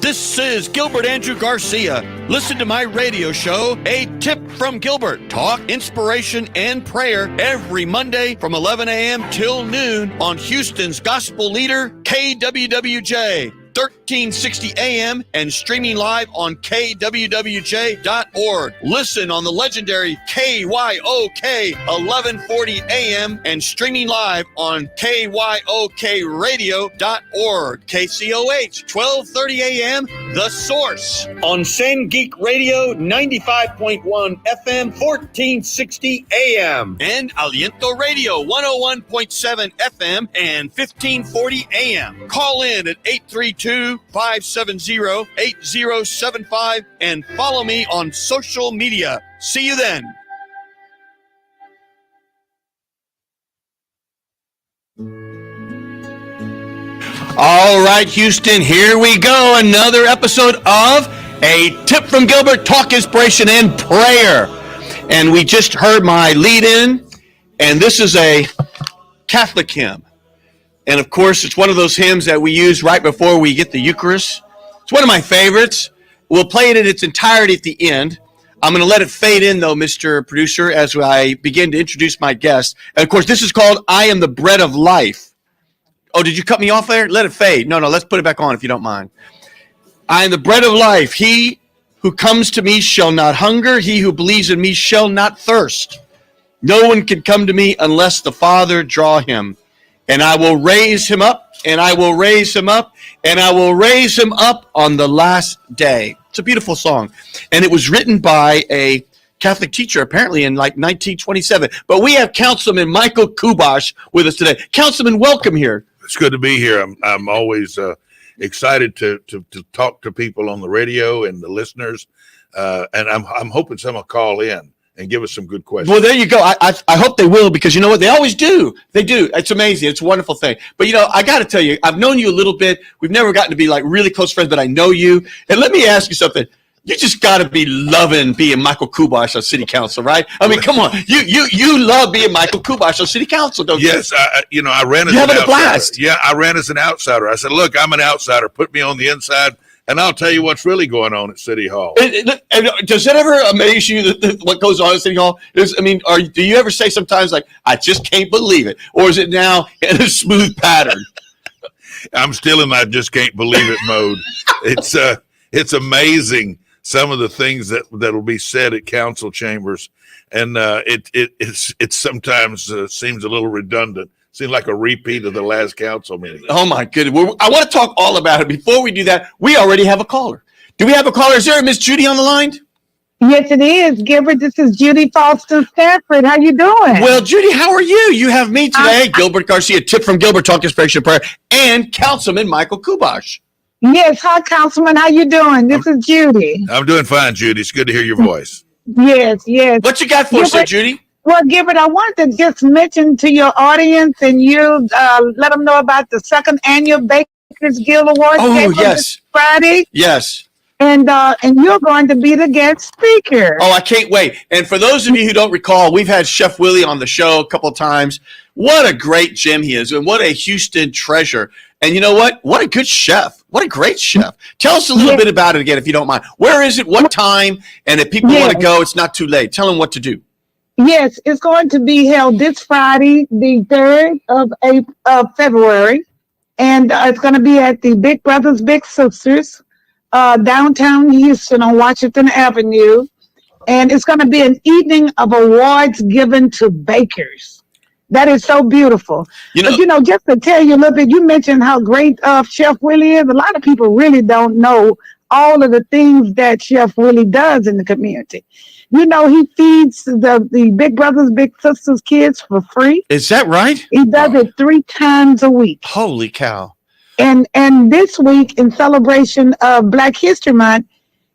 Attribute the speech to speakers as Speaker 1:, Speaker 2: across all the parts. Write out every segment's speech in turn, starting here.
Speaker 1: This is Gilbert Andrew Garcia. Listen to my radio show, A Tip from Gilbert. Talk, inspiration, and prayer every Monday from 11 a.m. till noon on Houston's gospel leader, KWWJ. 1360 AM and streaming live on kwwj.org. Listen on the legendary KYOK 1140 AM and streaming live on kyokradio.org. KCOH 1230 AM, The Source. On Sand Geek Radio 95.1 FM 1460 AM. And Aliento Radio 101.7 FM and 1540 AM. Call in at 832-570-8075 and follow me on social media. See you then. All right, Houston, here we go. Another episode of A Tip from Gilbert, Talk, Inspiration, and Prayer. And we just heard my lead-in, and this is a Catholic hymn. And, of course, it's one of those hymns that we use right before we get the Eucharist. It's one of my favorites. We'll play it in its entirety at the end. I'm going to let it fade in, though, Mr. Producer, as I begin to introduce my guest. And, of course, this is called I Am the Bread of Life. Oh, did you cut me off there? Let it fade. No, let's put it back on if you don't mind. I am the bread of life. He who comes to me shall not hunger. He who believes in me shall not thirst. No one can come to me unless the Father draw him. And I will raise him up, and I will raise him up, and I will raise him up on the last day. It's a beautiful song. And it was written by a Catholic teacher, apparently in like 1927. But we have Councilman Michael Kubosh with us today. Councilman, welcome here.
Speaker 2: It's good to be here. I'm always excited to talk to people on the radio and the listeners. And I'm hoping someone will call in and give us some good questions.
Speaker 1: Well, there you go. I hope they will, because you know what? They always do. They do. It's amazing. It's a wonderful thing. But, I got to tell you, I've known you a little bit. We've never gotten to be like really close friends, but I know you. And let me ask you something. You just got to be loving being Michael Kubosh on City Council, right? I mean, come on. You love being Michael Kubosh on City Council, don't you?
Speaker 2: Yes. I ran as an outsider. You're having a blast. Yeah, I ran as an outsider. I said, look, I'm an outsider. Put me on the inside, and I'll tell you what's really going on at City Hall.
Speaker 1: And does it ever amaze you that what goes on at City Hall? Do you ever say sometimes, like, I just can't believe it? Or is it now in a smooth pattern?
Speaker 2: I'm still in my just can't believe it mode. It's amazing. Some of the things that will be said at council chambers, and it sometimes seems a little redundant. Seems like a repeat of the last council meeting.
Speaker 1: Oh my goodness! I want to talk all about it. Before we do that, we already have a caller. Do we have a caller? Is there a Miss Judy on the line?
Speaker 3: Yes, it is. Gilbert, this is Judy Falston Stafford. How you doing?
Speaker 1: Well, Judy, how are you? You have me today, Gilbert Garcia, Tip from Gilbert, Talk, Inspiration, Prayer, and Councilman Michael Kubosh.
Speaker 3: Yes, hi, Councilman. How you doing? This is Judy.
Speaker 2: I'm doing fine, Judy. It's good to hear your voice.
Speaker 3: Yes.
Speaker 1: What you got for us, Judy?
Speaker 3: Well, Gilbert, I wanted to just mention to your audience and you let them know about the second annual Bakers Guild Awards.
Speaker 1: Oh, yes.
Speaker 3: Friday.
Speaker 1: Yes.
Speaker 3: And you're going to be the guest speaker.
Speaker 1: Oh, I can't wait. And for those of you who don't recall, we've had Chef Willie on the show a couple of times. What a great gem he is, and what a Houston treasure. And you know what? What a good chef. What a great chef. Tell us a little bit about it again, if you don't mind. Where is it? What time? And if people want to go, it's not too late. Tell them what to do.
Speaker 3: Yes, it's going to be held this Friday, the 3rd of February. And it's going to be at the Big Brothers, Big Sisters, downtown Houston on Washington Avenue. And it's going to be an evening of awards given to bakers. That is so beautiful. But, just to tell you a little bit, you mentioned how great Chef Willie is. A lot of people really don't know all of the things that Chef Willie does in the community. He feeds the Big Brothers, Big Sisters kids for free.
Speaker 1: Is that right?
Speaker 3: He does it 3 times a week.
Speaker 1: Holy cow.
Speaker 3: And this week, in celebration of Black History Month,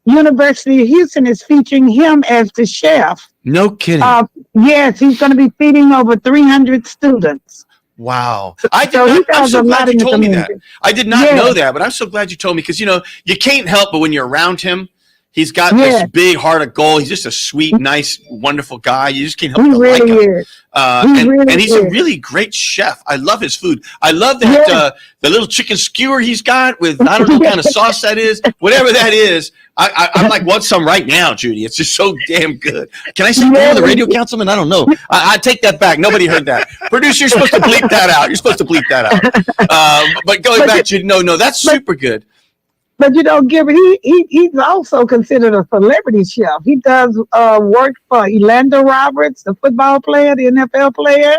Speaker 3: University of Houston is featuring him as the chef.
Speaker 1: No kidding.
Speaker 3: Yes, he's going to be feeding over 300 students.
Speaker 1: Wow. I'm so glad you told me that. I did not know that, but I'm so glad you told me, because, you can't help but when you're around him, He's got this big heart of gold. He's just a sweet, nice, wonderful guy. You just can't help but like him. And he's a really great chef. I love his food. I love that the little chicken skewer he's got with, I don't know what kind of sauce that is. Whatever that is, I'm like, want some right now, Judy. It's just so damn good. Can I say that on the radio, Councilman? I don't know. I take that back. Nobody heard that. Producer, you're supposed to bleep that out. You're supposed to bleep that out. But going back, Judy, no, that's super good.
Speaker 3: But Gilbert, he's also considered a celebrity chef. He does work for Orlando Roberts, the football player, the NFL player,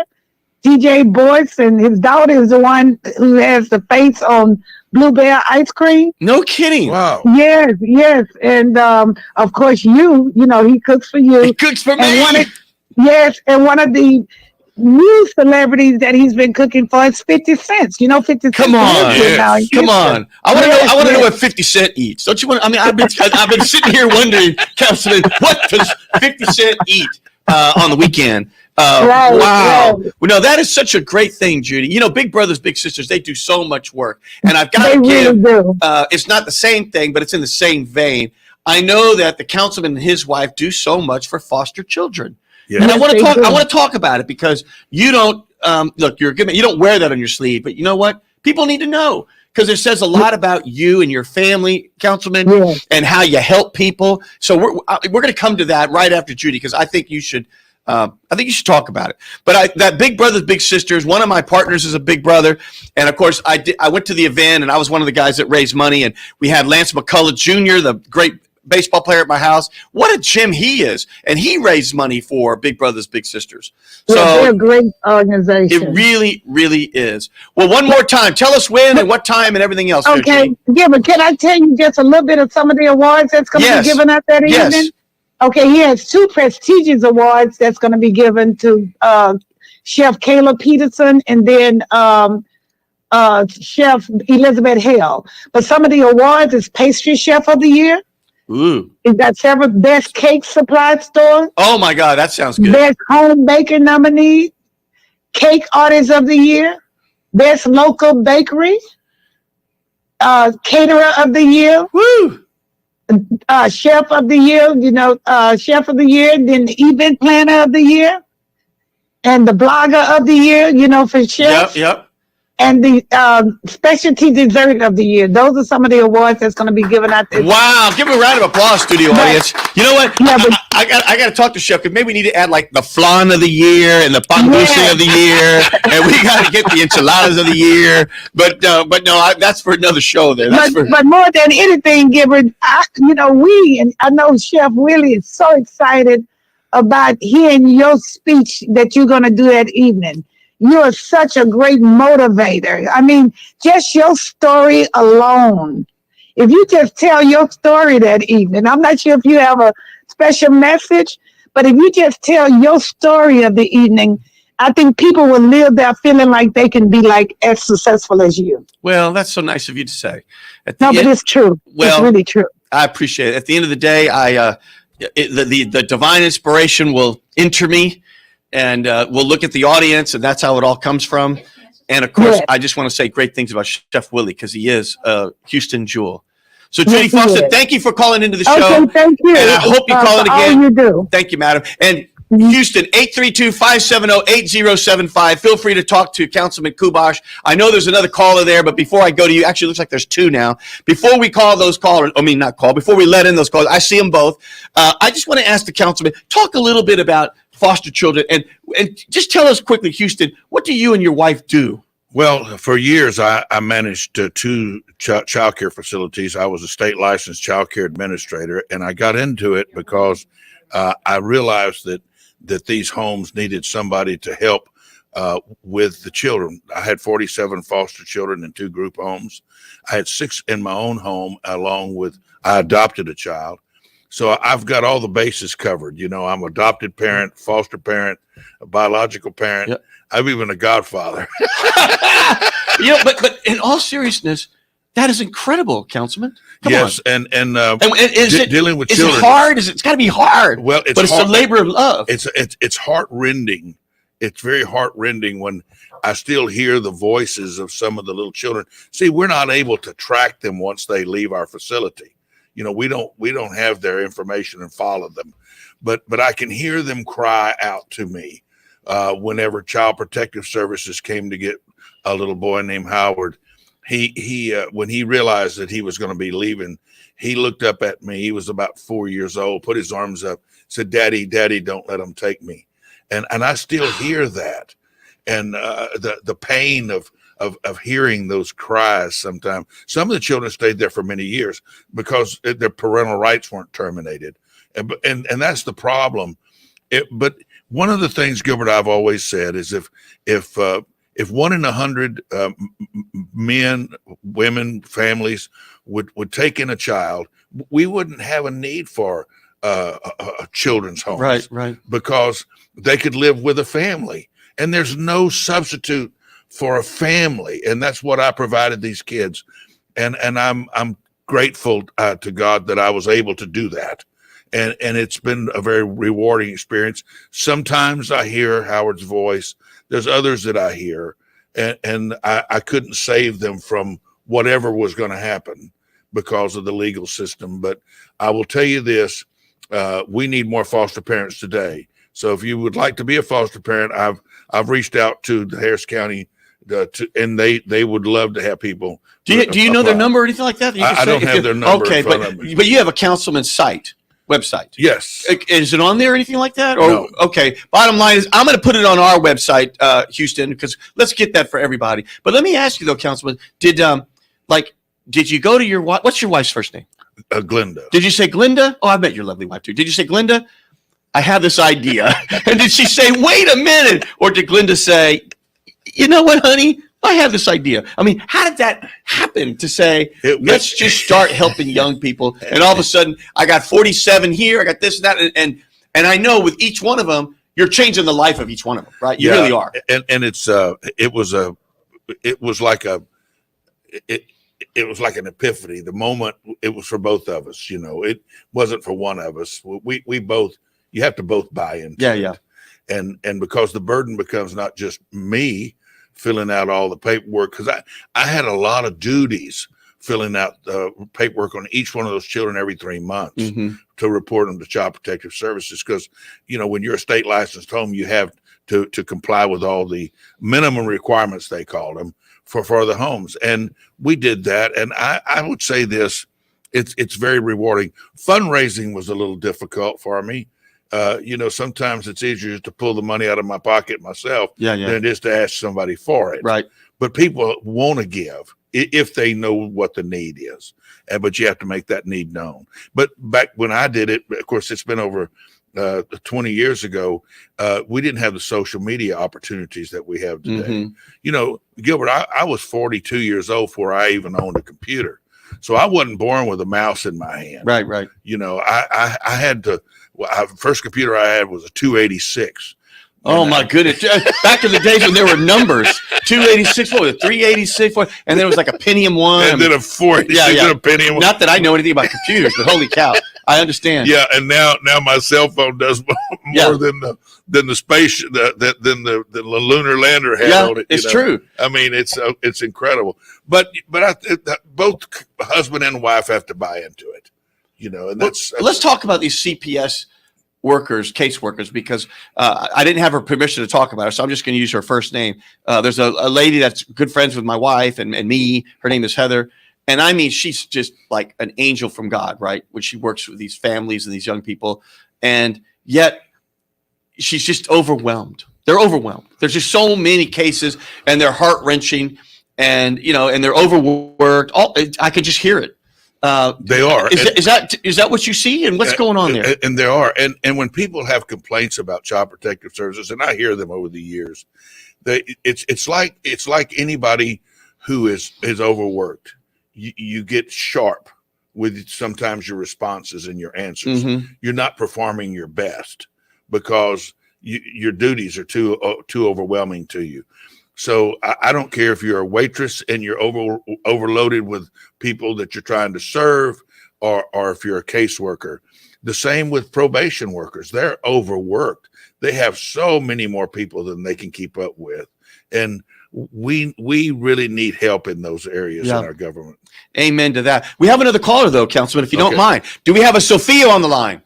Speaker 3: DJ Boyce, and his daughter is the one who has the face on Blue Bear ice cream.
Speaker 1: No kidding.
Speaker 2: Wow.
Speaker 3: Yes. And of course he cooks for you.
Speaker 1: He cooks for me.
Speaker 3: And one of the new celebrities that he's been cooking for is 50 Cent. 50 Cent.
Speaker 1: Come on. Come on. I want to know what 50 Cent eats. Don't you want? I mean, I've been sitting here wondering, Councilman, what does 50 Cent eat on the weekend? Wow. Well, no, that is such a great thing, Judy. Big brothers, big sisters, they do so much work. And I've got to give, it's not the same thing, but it's in the same vein. I know that the councilman and his wife do so much for foster children. Yeah. And I want to talk about it because you don't, look, you're a good man. You don't wear that on your sleeve, but you know what? People need to know because it says a lot about you and your family, Councilman, and how you help people. So we're going to come to that right after Judy because I think you should talk about it. But that Big Brothers Big Sisters, one of my partners is a big brother, and of course I went to the event and I was one of the guys that raised money, and we had Lance McCullough Jr., the great baseball player at my house. What a gem he is, and he raised money for Big Brothers Big Sisters. So
Speaker 3: they're a great organization.
Speaker 1: It really, really is. Well, one more time, tell us when and what time and everything else.
Speaker 3: Okay, but can I tell you just a little bit of some of the awards that's going to be given out that evening? Okay, he has 2 prestigious awards that's going to be given to Chef Kayla Peterson and then Chef Elizabeth Hale. But some of the awards is Pastry Chef of the Year.
Speaker 1: Ooh.
Speaker 3: He's got several Best Cake Supply Store.
Speaker 1: Oh, my God, that sounds good.
Speaker 3: Best Home Baker nominee, Cake Artist of the Year, Best Local Bakery, Caterer of the Year.
Speaker 1: Woo!
Speaker 3: Chef of the Year, Chef of the Year, then the Event Planner of the Year, and the Blogger of the Year, for chefs.
Speaker 1: Yep.
Speaker 3: And the Specialty Dessert of the Year. Those are some of the awards that's going to be given out there.
Speaker 1: Wow. Give a round of applause, studio audience. You know what? Yeah, I got to talk to Chef because maybe we need to add like the flan of the year and the pan dulce of the year. And we got to get the enchiladas of the year. But no, that's for another show there.
Speaker 3: But more than anything, Gilbert, I know Chef Willie is so excited about hearing your speech that you're going to do that evening. You're such a great motivator. I mean, just your story alone. If you just tell your story that evening, I'm not sure if you have a special message, but if you just tell your story of the evening, I think people will live there feeling like they can be like as successful as you.
Speaker 1: Well, that's so nice of you to say.
Speaker 3: But it's true. Well, it's really true.
Speaker 1: I appreciate it. At the end of the day, the divine inspiration will enter me. And we'll look at the audience, and that's how it all comes from. And, of course, I just want to say great things about Chef Willie because he is a Houston jewel. So, Judy Foster, thank you for calling into the show.
Speaker 3: Okay, thank you.
Speaker 1: And I hope you call it again.
Speaker 3: All you do.
Speaker 1: Thank you, madam. And Houston, 832-570-8075. Feel free to talk to Councilman Kubosh. I know there's another caller there, but before I go to you, actually, it looks like there's 2 now. Before we call those callers, before we let in those callers, I see them both. I just want to ask the councilman, talk a little bit about foster children and just tell us quickly, Houston, what do you and your wife do?
Speaker 2: Well, for years, I managed 2 child care facilities. I was a state licensed child care administrator, and I got into it because I realized that these homes needed somebody to help with the children. I had 47 foster children in 2 group homes. I had 6 in my own home, along with I adopted a child. So I've got all the bases covered. I'm an adopted parent, foster parent, a biological parent. Yep. I'm even a godfather.
Speaker 1: But in all seriousness, that is incredible, Councilman. Come on.
Speaker 2: And
Speaker 1: dealing with
Speaker 2: children.
Speaker 1: Is it hard? It's got to be hard.
Speaker 2: Well,
Speaker 1: it's a labor of love.
Speaker 2: It's heart-rending. It's very heart-rending when I still hear the voices of some of the little children. See, we're not able to track them once they leave our facility. we don't have their information and follow them, but I can hear them cry out to me whenever Child Protective Services came to get a little boy named Howard. He when he realized that he was going to be leaving, he looked up at me. He was about 4 years old, put his arms up, said, Daddy, don't let them take me. And I still hear that. And the pain of hearing those cries sometimes. Some of the children stayed there for many years because their parental rights weren't terminated. And that's the problem. But one of the things, Gilbert, I've always said is if 1 in 100 men, women, families would take in a child, we wouldn't have a need for children's homes.
Speaker 1: Right.
Speaker 2: Because they could live with a family. And there's no substitute for a family. And that's what I provided these kids. And I'm grateful to God that I was able to do that. And it's been a very rewarding experience. Sometimes I hear Howard's voice. There's others that I hear. And I couldn't save them from whatever was going to happen because of the legal system. But I will tell you this, we need more foster parents today. So if you would like to be a foster parent, I've reached out to the Harris County, and they would love to have people.
Speaker 1: Do you know their number or anything like that?
Speaker 2: I don't have their number.
Speaker 1: Okay,
Speaker 2: in front of me.
Speaker 1: but you have a councilman's website.
Speaker 2: Yes.
Speaker 1: Is it on there or anything like that? Or
Speaker 2: No.
Speaker 1: Okay. Bottom line is, I'm going to put it on our website, Houston, because let's get that for everybody. But let me ask you though, Councilman, did you go to your wife? What's your wife's first name?
Speaker 2: Glinda.
Speaker 1: Did you say Glinda? Oh, I met your lovely wife too. Did you say Glinda? I have this idea. And did she say, wait a minute? Or did Glinda say, you know what, honey? I have this idea. I mean, how did that happen to say, let's just start helping young people? And all of a sudden, I got 47 here. I got this and that. And I know with each one of them, you're changing the life of each one of them, right? You really are.
Speaker 2: And it was like an epiphany. The moment it was for both of us, it wasn't for one of us. We both, you have to both buy into it.
Speaker 1: Yeah.
Speaker 2: And because the burden becomes not just me filling out all the paperwork, because I had a lot of duties filling out the paperwork on each one of those children every 3 months to report them to Child Protective Services. Because, when you're a state licensed home, you have to comply with all the minimum requirements, they call them, for the homes. And we did that. And I would say this, it's very rewarding. Fundraising was a little difficult for me. Sometimes it's easier to pull the money out of my pocket myself than it is to ask somebody for it.
Speaker 1: Right.
Speaker 2: But people want to give if they know what the need is. But you have to make that need known. But back when I did it, of course, it's been over 20 years ago. We didn't have the social media opportunities that we have today. Gilbert, I was 42 years old before I even owned a computer. So I wasn't born with a mouse in my hand.
Speaker 1: Right.
Speaker 2: I had to. First computer I had was a 286.
Speaker 1: Oh my goodness! Back in the days when there were numbers, 286, 386, and there was like a Pentium 1,
Speaker 2: and then a 486, and a Pentium 1.
Speaker 1: Not that I know anything about computers, but holy cow, I understand.
Speaker 2: Yeah, and now my cell phone does more than the space than the lunar lander had on it.
Speaker 1: It's true.
Speaker 2: I mean, it's incredible. But both husband and wife have to buy into it. And that's
Speaker 1: let's talk about these CPS workers, case workers, because I didn't have her permission to talk about her, so I'm just going to use her first name. There's a lady that's good friends with my wife and me. Her name is Heather. And I mean, she's just like an angel from God, right? When she works with these families and these young people. And yet she's just overwhelmed. They're overwhelmed. There's just so many cases and they're heart-wrenching and they're overworked. I could just hear it.
Speaker 2: They are.
Speaker 1: Is that what you see, and what's going on there?
Speaker 2: And there are, and when people have complaints about Child Protective Services, and I hear them over the years, it's like anybody who is overworked. You get sharp with sometimes your responses and your answers. You're not performing your best because your duties are too overwhelming to you. So I don't care if you're a waitress and you're overloaded with people that you're trying to serve, or if you're a caseworker. The same with probation workers. They're overworked. They have so many more people than they can keep up with. And we really need help in those areas in our government.
Speaker 1: Amen to that. We have another caller, though, Councilman, if you don't mind. Do we have a Sophia on the line?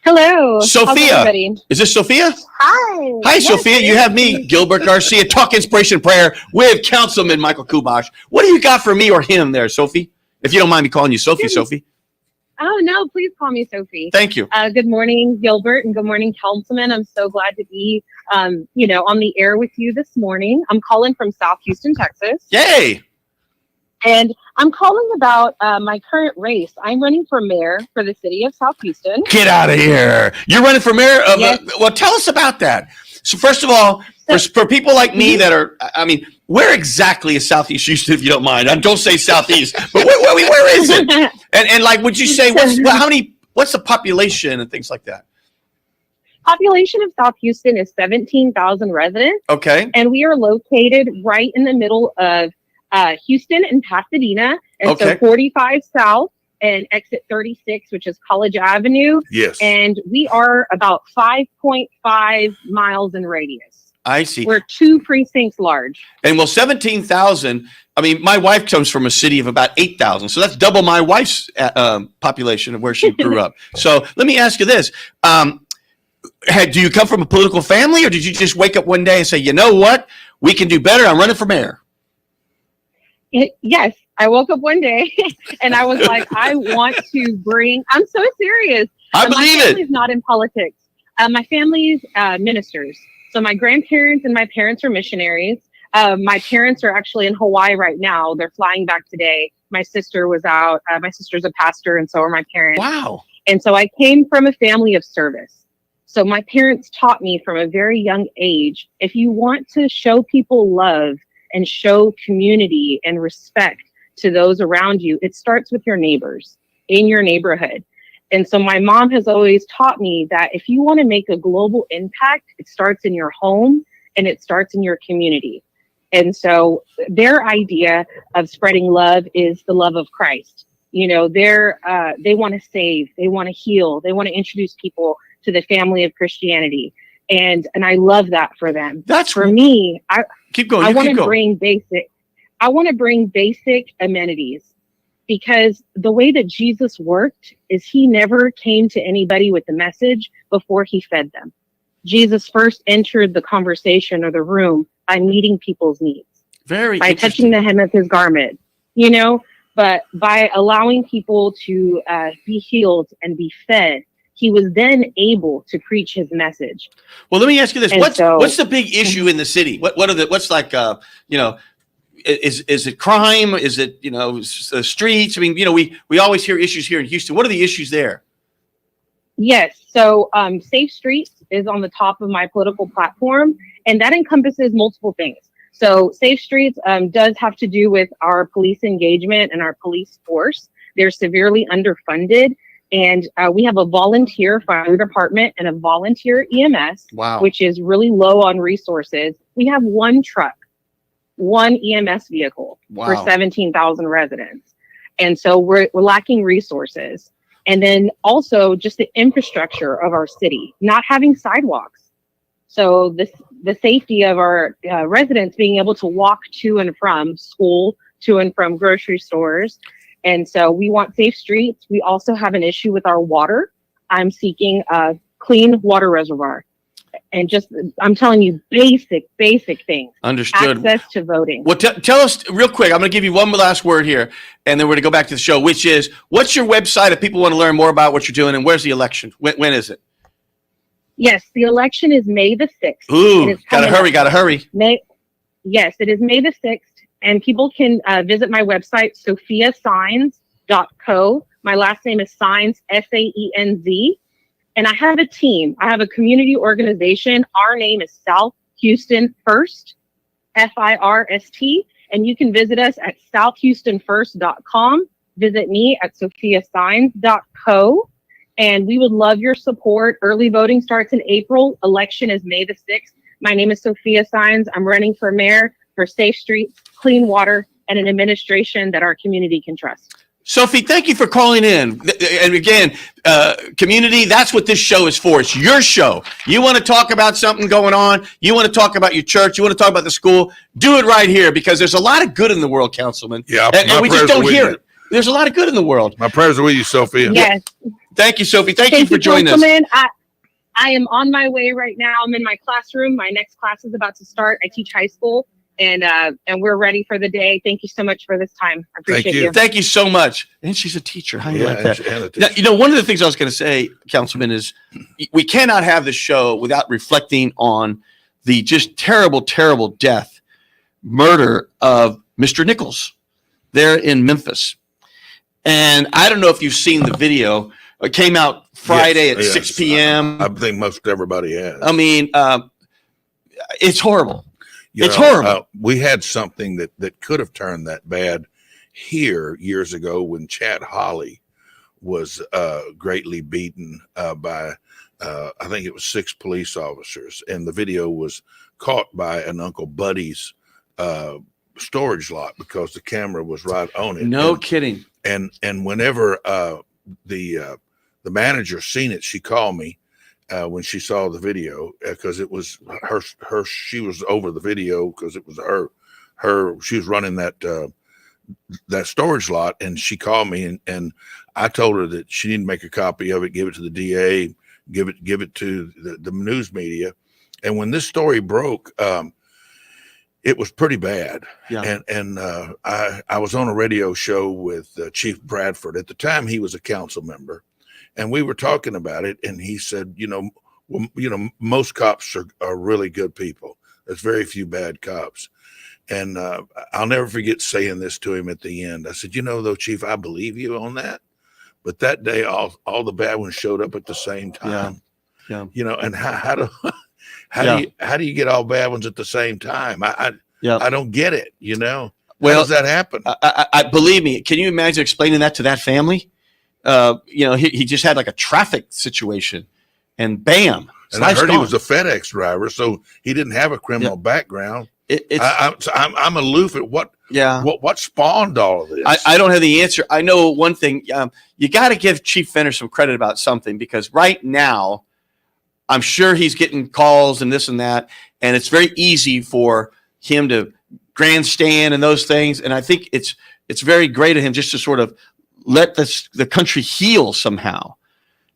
Speaker 4: Hello.
Speaker 1: Sophia. Is this Sophia?
Speaker 4: Hi.
Speaker 1: Hi, yes, Sophia. You have me, Gilbert Garcia, Talk Inspiration Prayer with Councilman Michael Kubosh. What do you got for me or him there, Sophie? If you don't mind me calling you Sophie, Sophie.
Speaker 4: Oh, no, please call me Sophie.
Speaker 1: Thank you.
Speaker 4: Good morning, Gilbert, and good morning, Councilman. I'm so glad to be, on the air with you this morning. I'm calling from South Houston, Texas.
Speaker 1: Yay.
Speaker 4: And I'm calling about my current race. I'm running for mayor for the city of South Houston.
Speaker 1: Get out of here. You're running for mayor of well, tell us about that. So first of all, for people like me that are, where exactly is Southeast Houston, if you don't mind? Don't say Southeast, but where is it? And like, would you say, what's the population and things like that?
Speaker 4: Population of South Houston is 17,000 residents.
Speaker 1: Okay.
Speaker 4: And we are located right in the middle of Houston and Pasadena, and so 45 South and exit 36, which is College Avenue.
Speaker 2: Yes.
Speaker 4: And we are about 5.5 miles in radius.
Speaker 1: I see.
Speaker 4: We're 2 precincts large.
Speaker 1: And 17,000, my wife comes from a city of about 8,000. So that's double my wife's population of where she grew up. So let me ask you this. Do you come from a political family, or did you just wake up one day and say, you know what, we can do better, I'm running for mayor?
Speaker 4: Yes, I woke up one day and I was like, I want to I'm so serious.
Speaker 1: I believe
Speaker 4: my family's not in politics. My family's ministers. So my grandparents and my parents are missionaries. My parents are actually in Hawaii right now. They're flying back today. My sister was out. My sister's a pastor, and so are my parents.
Speaker 1: Wow.
Speaker 4: And so I came from a family of service. So my parents taught me from a very young age, if you want to show people love and show community and respect to those around you, it starts with your neighbors in your neighborhood. And so my mom has always taught me that if you want to make a global impact, it starts in your home and it starts in your community. And so their idea of spreading love is the love of Christ. They want to save, they want to heal, they want to introduce people to the family of Christianity. And I love that for them.
Speaker 1: That's
Speaker 4: for me.
Speaker 1: Keep going.
Speaker 4: I want to bring basic amenities, because the way that Jesus worked is he never came to anybody with the message before he fed them. Jesus first entered the conversation or the room by meeting people's needs. By touching the hem of his garment, but by allowing people to be healed and be fed, he was then able to preach his message.
Speaker 1: Well, let me ask you this: what's the big issue in the city? Is it crime? Is it streets? We always hear issues here in Houston. What are the issues there?
Speaker 4: Yes, so Safe Streets is on the top of my political platform, and that encompasses multiple things. So Safe Streets does have to do with our police engagement and our police force. They're severely underfunded. And we have a volunteer fire department and a volunteer EMS, which is really low on resources. We have one truck, one EMS vehicle for 17,000 residents. And so we're lacking resources. And then also just the infrastructure of our city, not having sidewalks. So the safety of our residents being able to walk to and from school, to and from grocery stores. And so we want safe streets. We also have an issue with our water. I'm seeking a clean water reservoir. And I'm telling you, basic things.
Speaker 1: Understood.
Speaker 4: Access to voting.
Speaker 1: Well, tell us real quick. I'm going to give you one last word here, and then we're going to go back to the show, which is, what's your website if people want to learn more about what you're doing, and where's the election? When is it?
Speaker 4: Yes, the election is May the 6th.
Speaker 1: Ooh, gotta hurry.
Speaker 4: Yes, it is May the 6th. And people can visit my website, sophiasigns.co. My last name is Signs, Saenz. And I have a team. I have a community organization. Our name is South Houston First, FIRST. And you can visit us at southhoustonfirst.com. Visit me at sophiasigns.co. And we would love your support. Early voting starts in April. Election is May the 6th. My name is Sophia Signs. I'm running for mayor for safe streets, clean water, and an administration that our community can trust.
Speaker 1: Sophie, thank you for calling in. And again, community, that's what this show is for. It's your show. You want to talk about something going on. You want to talk about your church. You want to talk about the school. Do it right here because there's a lot of good in the world, Councilman.
Speaker 2: Yeah,
Speaker 1: and we just don't hear it. There's a lot of good in the world.
Speaker 2: My prayers are with you, Sophia.
Speaker 4: Yes.
Speaker 1: Thank you, Sophie. Thank you for joining us.
Speaker 4: I am on my way right now. I'm in my classroom. My next class is about to start. I teach high school. And we're ready for the day. Thank you so much for this time. I appreciate you.
Speaker 1: Thank you so much. And she's a teacher. How do you like that? Now, one of the things I was going to say, Councilman, is we cannot have this show without reflecting on the just terrible, terrible death, murder of Mr. Nichols there in Memphis. And I don't know if you've seen the video. It came out Friday at 6 p.m.
Speaker 2: I think most everybody has.
Speaker 1: I mean, it's horrible. It's horrible.
Speaker 2: We had something that could have turned that bad here years ago when Chad Holly was greatly beaten by, I think it was 6 police officers. And the video was caught by an Uncle Buddy's storage lot because the camera was right on it.
Speaker 1: No kidding.
Speaker 2: And whenever the manager seen it, she called me. When she saw the video, because it was her, she was over the video because it was her, she was running that storage lot, and she called me, and I told her that she needed to make a copy of it, give it to the DA, give it to the news media, and when this story broke, it was pretty bad. Yeah. And I was on a radio show with Chief Bradford. At the time, he was a council member. And we were talking about it, and he said, most cops are really good people. There's very few bad cops. And I'll never forget saying this to him at the end. I said, though, Chief, I believe you on that. But that day, all the bad ones showed up at the same time. Yeah. And how do you get all bad ones at the same time? I don't get it. Well, how does that happen?
Speaker 1: I believe me. Can you imagine explaining that to that family? He just had like a traffic situation, and bam.
Speaker 2: And I heard he was a FedEx driver, so he didn't have a criminal background. I'm aloof at what spawned all of this.
Speaker 1: I don't have the answer. I know one thing. You got to give Chief Fenner some credit about something, because right now, I'm sure he's getting calls and this and that, and it's very easy for him to grandstand and those things. And I think it's very great of him just to sort of let the country heal somehow.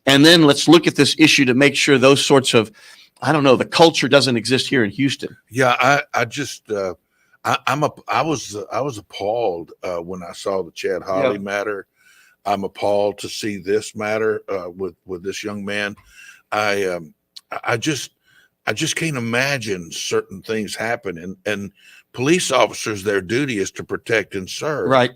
Speaker 1: And then let's look at this issue to make sure those sorts of, the culture doesn't exist here in Houston.
Speaker 2: Yeah, I was appalled when I saw the Chad Holly matter. I'm appalled to see this matter with this young man. I just can't imagine certain things happen. And police officers, their duty is to protect and serve.
Speaker 1: Right.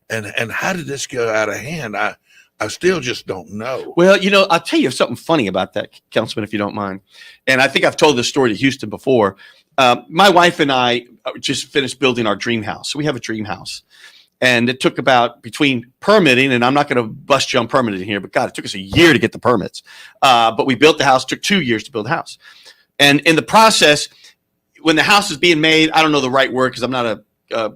Speaker 2: And how did this go out of hand? I still just don't know.
Speaker 1: Well, I'll tell you something funny about that, Councilman, if you don't mind. And I think I've told this story to Houston before. My wife and I just finished building our dream house. So we have a dream house. And it took about between permitting, and I'm not going to bust you on permitting here, but God, it took us a year to get the permits. But we built the house, took 2 years to build the house. And in the process, when the house is being made, I don't know the right word because I'm not a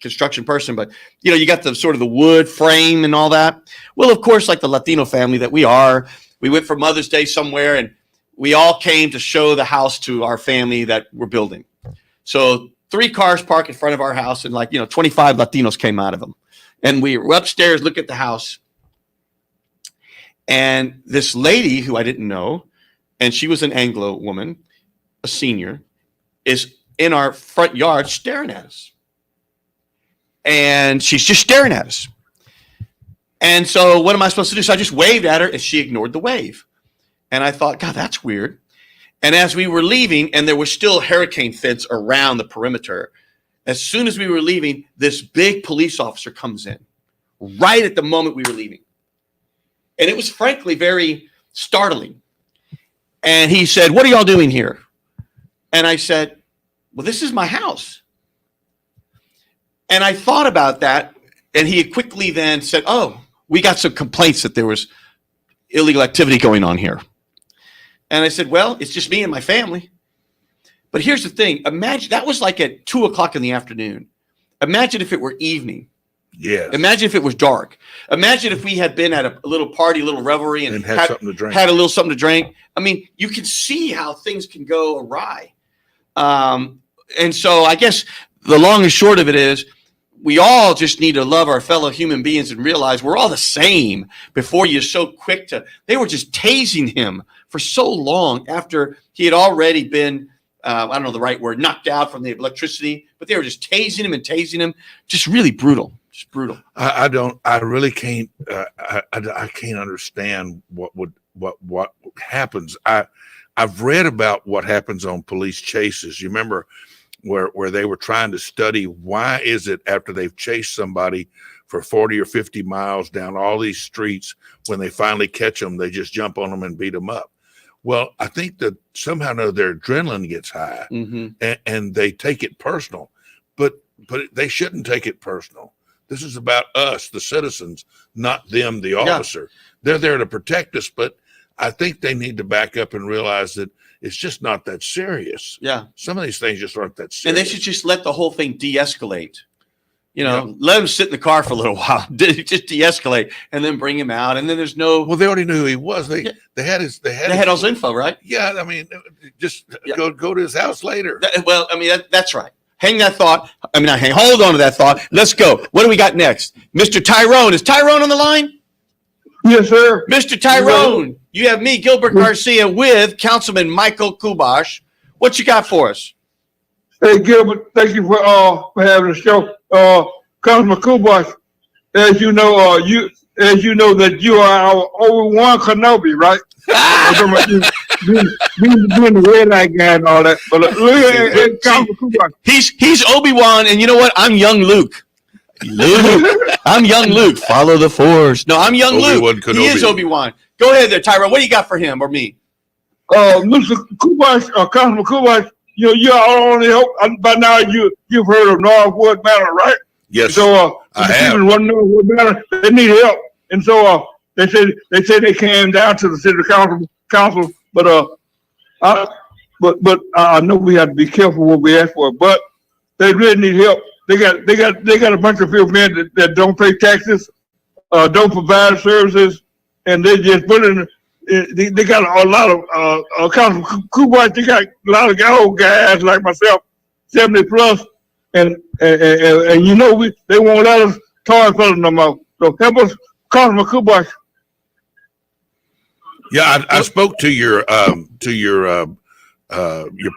Speaker 1: construction person, but you got the sort of the wood frame and all that. Well, of course, like the Latino family that we are, we went for Mother's Day somewhere, and we all came to show the house to our family that we're building. So 3 cars parked in front of our house, and 25 Latinos came out of them. And we were upstairs, look at the house. And this lady who I didn't know, and she was an Anglo woman, a senior, is in our front yard staring at us. And she's just staring at us. And so what am I supposed to do? So I just waved at her, and she ignored the wave. And I thought, God, that's weird. And as we were leaving, and there was still hurricane fence around the perimeter, as soon as we were leaving, this big police officer comes in right at the moment we were leaving. And it was frankly very startling. And he said, "What are y'all doing here?" And I said, "Well, this is my house." And I thought about that, and he quickly then said, "Oh, we got some complaints that there was illegal activity going on here." And I said, "Well, it's just me and my family." But here's the thing. Imagine that was like at 2:00 in the afternoon. Imagine if it were evening.
Speaker 2: Yes.
Speaker 1: Imagine if it was dark. Imagine if we had been at a little party, a little revelry, and
Speaker 2: had something to drink.
Speaker 1: Had a little something to drink. I mean, you can see how things can go awry. And so I guess the long and short of it is we all just need to love our fellow human beings and realize we're all the same before you're so quick to. They were just tasing him for so long after he had already been, I don't know the right word, knocked out from the electricity, but they were just tasing him. Just really brutal. Just brutal.
Speaker 2: I really can't, I can't understand what happens. I've read about what happens on police chases. You remember where they were trying to study why is it after they've chased somebody for 40 or 50 miles down all these streets, when they finally catch them, they just jump on them and beat them up. Well, I think that somehow or another their adrenaline gets high, and they take it personal, but they shouldn't take it personal. This is about us, the citizens, not them, the officer. Yeah. They're there to protect us, but I think they need to back up and realize that it's just not that serious.
Speaker 1: Yeah.
Speaker 2: Some of these things just aren't that serious.
Speaker 1: And they should just let the whole thing de-escalate. Let him sit in the car for a little while, just de-escalate, and then bring him out. And then there's no.
Speaker 2: Well, they already knew who he was. They had all
Speaker 1: his info, right?
Speaker 2: Yeah. I mean, just go to his house later.
Speaker 1: That's right. Hang that thought. Hold on to that thought. Let's go. What do we got next? Mr. Tyrone. Is Tyrone on the line?
Speaker 5: Yes, sir.
Speaker 1: Mr. Tyrone, you have me, Gilbert Garcia, with Councilman Michael Kubosh. What you got for us?
Speaker 5: Hey, Gilbert, thank you for having the show. Councilman Kubosh, as you know that you are our Obi-Wan Kenobi, right? being the red light guy and all that. But Councilman Kubosh,
Speaker 1: he's Obi-Wan, and you know what? I'm young Luke. I'm young Luke. Follow the Force. No, I'm young Luke. He is Obi-Wan. Go ahead there, Tyrone. What do you got for him or me?
Speaker 5: Mr. Kubosh, Councilman Kubosh, you're our only hope. By now, you've heard of Northwood Manor, right?
Speaker 2: Yes.
Speaker 5: So
Speaker 2: I have.
Speaker 5: People in Northwood Manor, they need help, and so they say they came down to the city council, but I know we have to be careful what we ask for, but they really need help. They got a bunch of people men that don't pay taxes, don't provide services, and they just put in. They got a lot of Councilman Kubosh. They got a lot of old guys like myself, 70 plus, and they won't let us toy fellas no more. So help us, Councilman Kubosh.
Speaker 2: Yeah, I spoke to your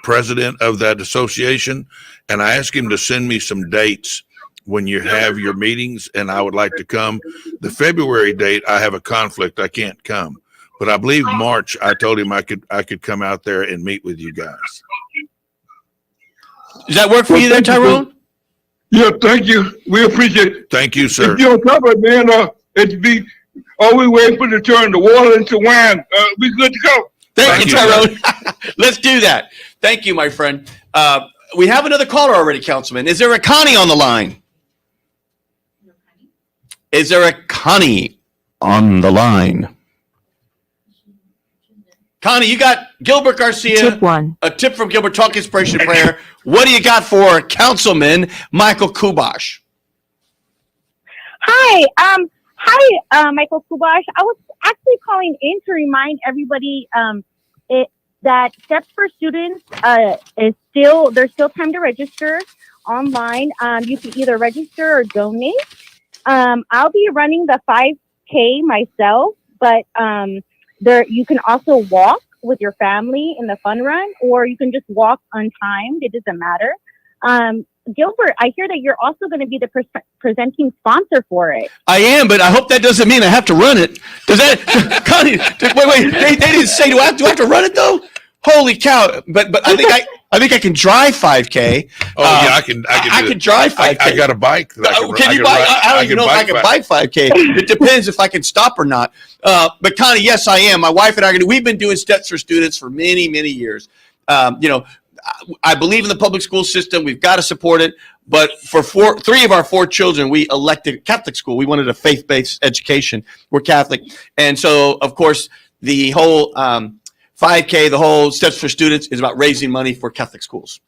Speaker 2: president of that association, and I asked him to send me some dates when you have your meetings, and I would like to come. The February date, I have a conflict; I can't come. But I believe March, I told him I could come out there and meet with you guys.
Speaker 1: Does that work for you there, Tyrone?
Speaker 5: Yeah, thank you. We appreciate it.
Speaker 2: Thank you, sir.
Speaker 5: If you're on top of it, man, it'd be all we wait for to turn the water into wine. We good to go.
Speaker 1: Thank you, Tyrone. Let's do that. Thank you, my friend. We have another caller already, Councilman. Is there a Connie on the line? Is there a Connie on the line? Connie, you got Gilbert Garcia.
Speaker 6: Tip one.
Speaker 1: A tip from Gilbert, Talk Inspiration Prayer. What do you got for Councilman Michael Kubosh?
Speaker 7: Hi, Michael Kubosh. I was actually calling in to remind everybody that Steps for Students there's still time to register online. You can either register or donate. I'll be running the 5K myself, but you can also walk with your family in the fun run, or you can just walk untimed. It doesn't matter. Gilbert, I hear that you're also going to be the presenting sponsor for it.
Speaker 1: I am, but I hope that doesn't mean I have to run it. Does that, Connie? Wait. They didn't say. Do I have to run it though? Holy cow! But I think I can drive 5K.
Speaker 2: Oh yeah, I can
Speaker 1: drive 5K.
Speaker 2: I got a bike.
Speaker 1: Can you bike? I don't even know if I can bike 5K. It depends if I can stop or not. But Connie, yes, I am. My wife and I we've been doing Steps for Students for many, many years. I believe in the public school system. We've got to support it. But for three of our four children, we elected Catholic school. We wanted a faith-based education. We're Catholic. And so, of course, the whole 5K, the whole Steps for Students is about raising money for Catholic schools.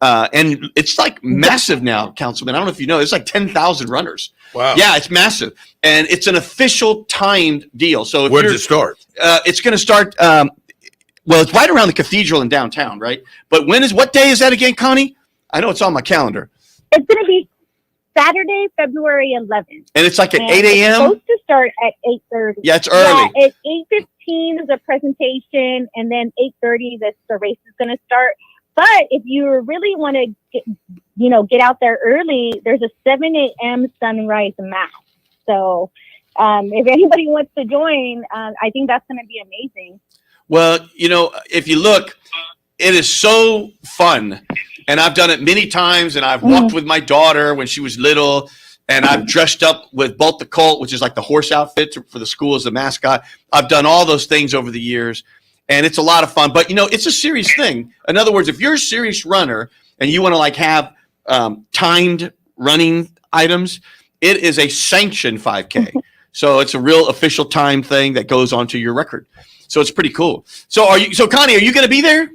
Speaker 1: And it's like massive now, Councilman. I don't know if you know, it's like 10,000 runners.
Speaker 2: Wow.
Speaker 1: Yeah, it's massive. And it's an official timed deal. So
Speaker 2: Where does it start?
Speaker 1: It's going to start, well, it's right around the cathedral in downtown, right? But what day is that again, Connie? I know it's on my calendar.
Speaker 7: It's going to be Saturday, February 11th.
Speaker 1: And it's like at
Speaker 7: And
Speaker 1: 8
Speaker 7: It's
Speaker 1: a.m.?
Speaker 7: supposed to start at 8:30.
Speaker 1: Yeah, it's early.
Speaker 7: Yeah, at 8:15 is a presentation, and then 8:30 the race is going to start. But if you really want to get out there early, there's a 7 a.m. sunrise mass. So if anybody wants to join, I think that's going to be amazing.
Speaker 1: Well, if you look, it is so fun. And I've done it many times, and I've walked with my daughter when she was little, and I've dressed up with Bolt the Colt, which is like the horse outfit for the school as the mascot. I've done all those things over the years, and it's a lot of fun. But, it's a serious thing. In other words, if you're a serious runner and you want to have timed running items, it is a sanctioned 5K. So it's a real official time thing that goes onto your record. So it's pretty cool. So Connie, are you going to be there?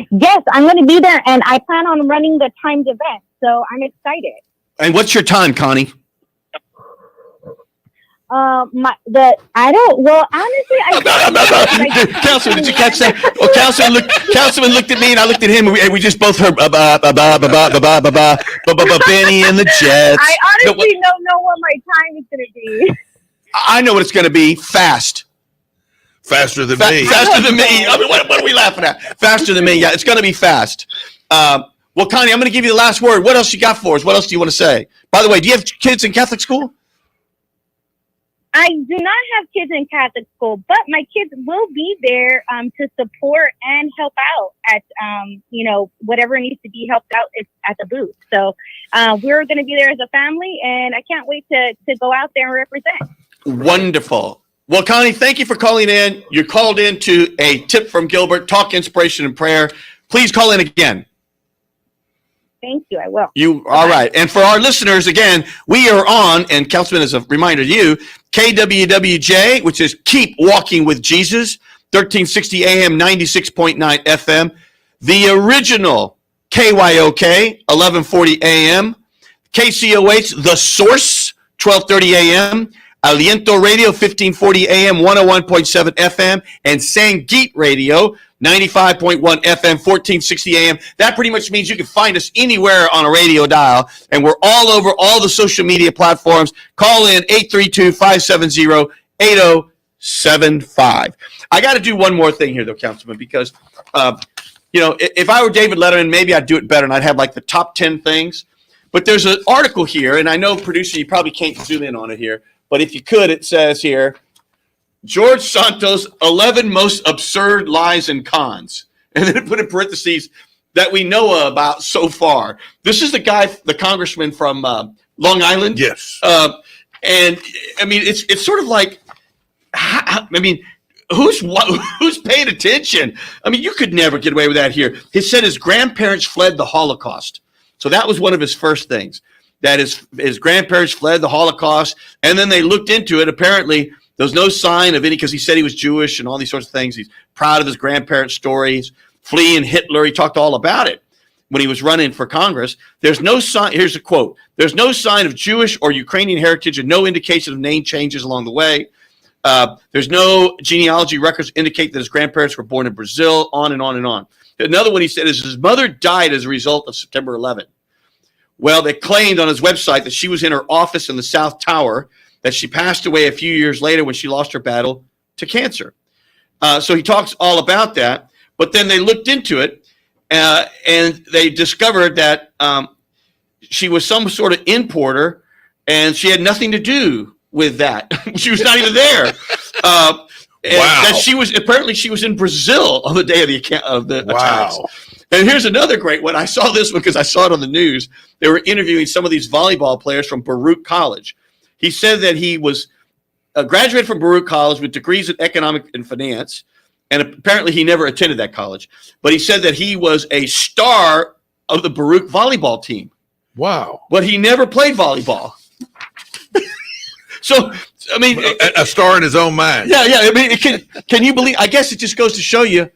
Speaker 7: Yes, I'm going to be there, and I plan on running the timed event. So I'm excited.
Speaker 1: And what's your time, Connie?
Speaker 7: Honestly,
Speaker 1: Councilman, did you catch that? Well, Councilman looked at me and I looked at him, and we just both heard Benny and the Jets.
Speaker 7: I honestly don't know what my time is going to be.
Speaker 1: I know what it's going to be. Fast.
Speaker 2: Faster than me.
Speaker 1: Faster than me. I mean, what are we laughing at? Faster than me. Yeah, it's going to be fast. Well, Connie, I'm going to give you the last word. What else you got for us? What else do you want to say? By the way, do you have kids in Catholic school?
Speaker 7: I do not have kids in Catholic school, but my kids will be there to support and help out at, whatever needs to be helped out at the booth. So we're going to be there as a family, and I can't wait to go out there and represent.
Speaker 1: Wonderful. Well, Connie, thank you for calling in. You called in to a tip from Gilbert, Talk Inspiration and Prayer. Please call in again.
Speaker 7: Thank you. I will.
Speaker 1: All right. And for our listeners, again, we are on, and Councilman, as a reminder to you, KWWJ, which is Keep Walking with Jesus, 1360 AM, 96.9 FM. The original KYOK, 1140 AM. KCOH, The Source, 1230 AM. Aliento Radio, 1540 AM, 101.7 FM. And Sangeet Radio, 95.1 FM, 1460 AM. That pretty much means you can find us anywhere on a radio dial, and we're all over all the social media platforms. Call in 832-570-8075. I got to do one more thing here, though, Councilman, because, if I were David Letterman, maybe I'd do it better, and I'd have like the top 10 things. But there's an article here, and I know, producer, you probably can't zoom in on it here, but if you could, it says here, George Santos, 11 most absurd lies and cons. And then it put in parentheses that we know about so far. This is the guy, the congressman from Long Island.
Speaker 2: Yes.
Speaker 1: And I mean, it's sort of like, who's paying attention? I mean, you could never get away with that here. He said his grandparents fled the Holocaust. So that was one of his first things. That his grandparents fled the Holocaust. And then they looked into it. Apparently, there's no sign of any, because he said he was Jewish and all these sorts of things. He's proud of his grandparents' stories, fleeing Hitler. He talked all about it when he was running for Congress. There's no sign. Here's a quote. There's no sign of Jewish or Ukrainian heritage and no indication of name changes along the way. There's no genealogy records indicate that his grandparents were born in Brazil, on and on and on. Another one he said is his mother died as a result of September 11th. Well, they claimed on his website that she was in her office in the South Tower, that she passed away a few years later when she lost her battle to cancer. So he talks all about that. But then they looked into it, and they discovered that she was some sort of importer, and she had nothing to do with that. She was not even there. Wow. That she was in Brazil on the day of the attacks. And here's another great one. I saw this one because I saw it on the news. They were interviewing some of these volleyball players from Baruch College. He said that he was graduated from Baruch College with degrees in economics and finance, and apparently he never attended that college. But he said that he was a star of the Baruch volleyball team.
Speaker 2: Wow.
Speaker 1: But he never played volleyball. So, I mean,
Speaker 2: a star in his own mind.
Speaker 1: Yeah. I mean, can you believe? I guess it just goes to show you,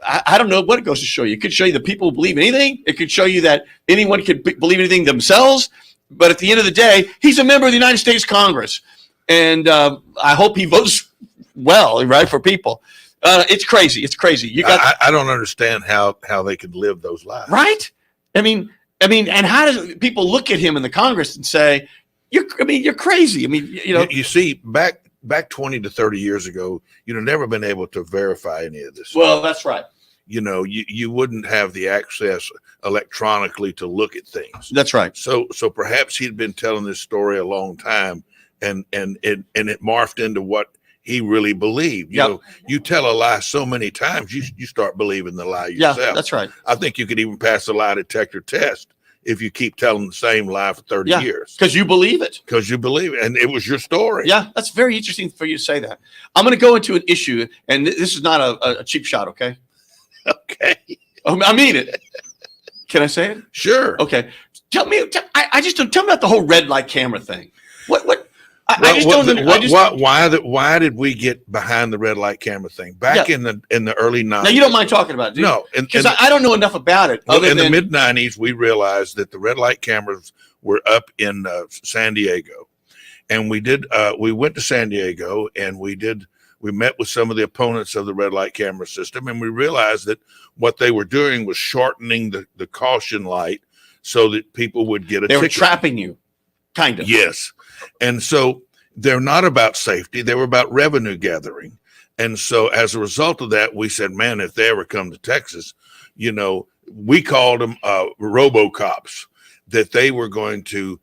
Speaker 1: I don't know what it goes to show you. It could show you that people believe anything. It could show you that anyone could believe anything themselves. But at the end of the day, he's a member of the United States Congress. And I hope he votes well, right, for people. It's crazy. It's crazy.
Speaker 2: I don't understand how they could live those lives.
Speaker 1: Right? I mean, and how does people look at him in the Congress and say, you're crazy. I mean,
Speaker 2: You see, back 20 to 30 years ago, you'd have never been able to verify any of this.
Speaker 1: Well, that's right.
Speaker 2: You wouldn't have the access electronically to look at things.
Speaker 1: That's right.
Speaker 2: So perhaps he'd been telling this story a long time, and it morphed into what he really believed. You tell a lie so many times, you start believing the lie yourself.
Speaker 1: Yeah, that's right.
Speaker 2: I think you could even pass a lie detector test if you keep telling the same lie for 30 years.
Speaker 1: Because you believe it.
Speaker 2: Because you believe it. And it was your story.
Speaker 1: Yeah, that's very interesting for you to say that. I'm going to go into an issue, and this is not a cheap shot, okay?
Speaker 2: Okay.
Speaker 1: I mean it. Can I say it?
Speaker 2: Sure.
Speaker 1: Okay. Tell me about the whole red light camera thing.
Speaker 2: Why did we get behind the red light camera thing back in the early 90s?
Speaker 1: Now you don't mind talking about it, do you?
Speaker 2: No,
Speaker 1: because I don't know enough about it.
Speaker 2: In the mid 90s, we realized that the red light cameras were up in San Diego, and we went to San Diego and we met with some of the opponents of the red light camera system, and we realized that what they were doing was shortening the caution light so that people would get a ticket.
Speaker 1: They were trapping you, kind of.
Speaker 2: Yes. And so they're not about safety. They were about revenue gathering. And so as a result of that, we said, man, if they ever come to Texas, we called them RoboCops, that they were going to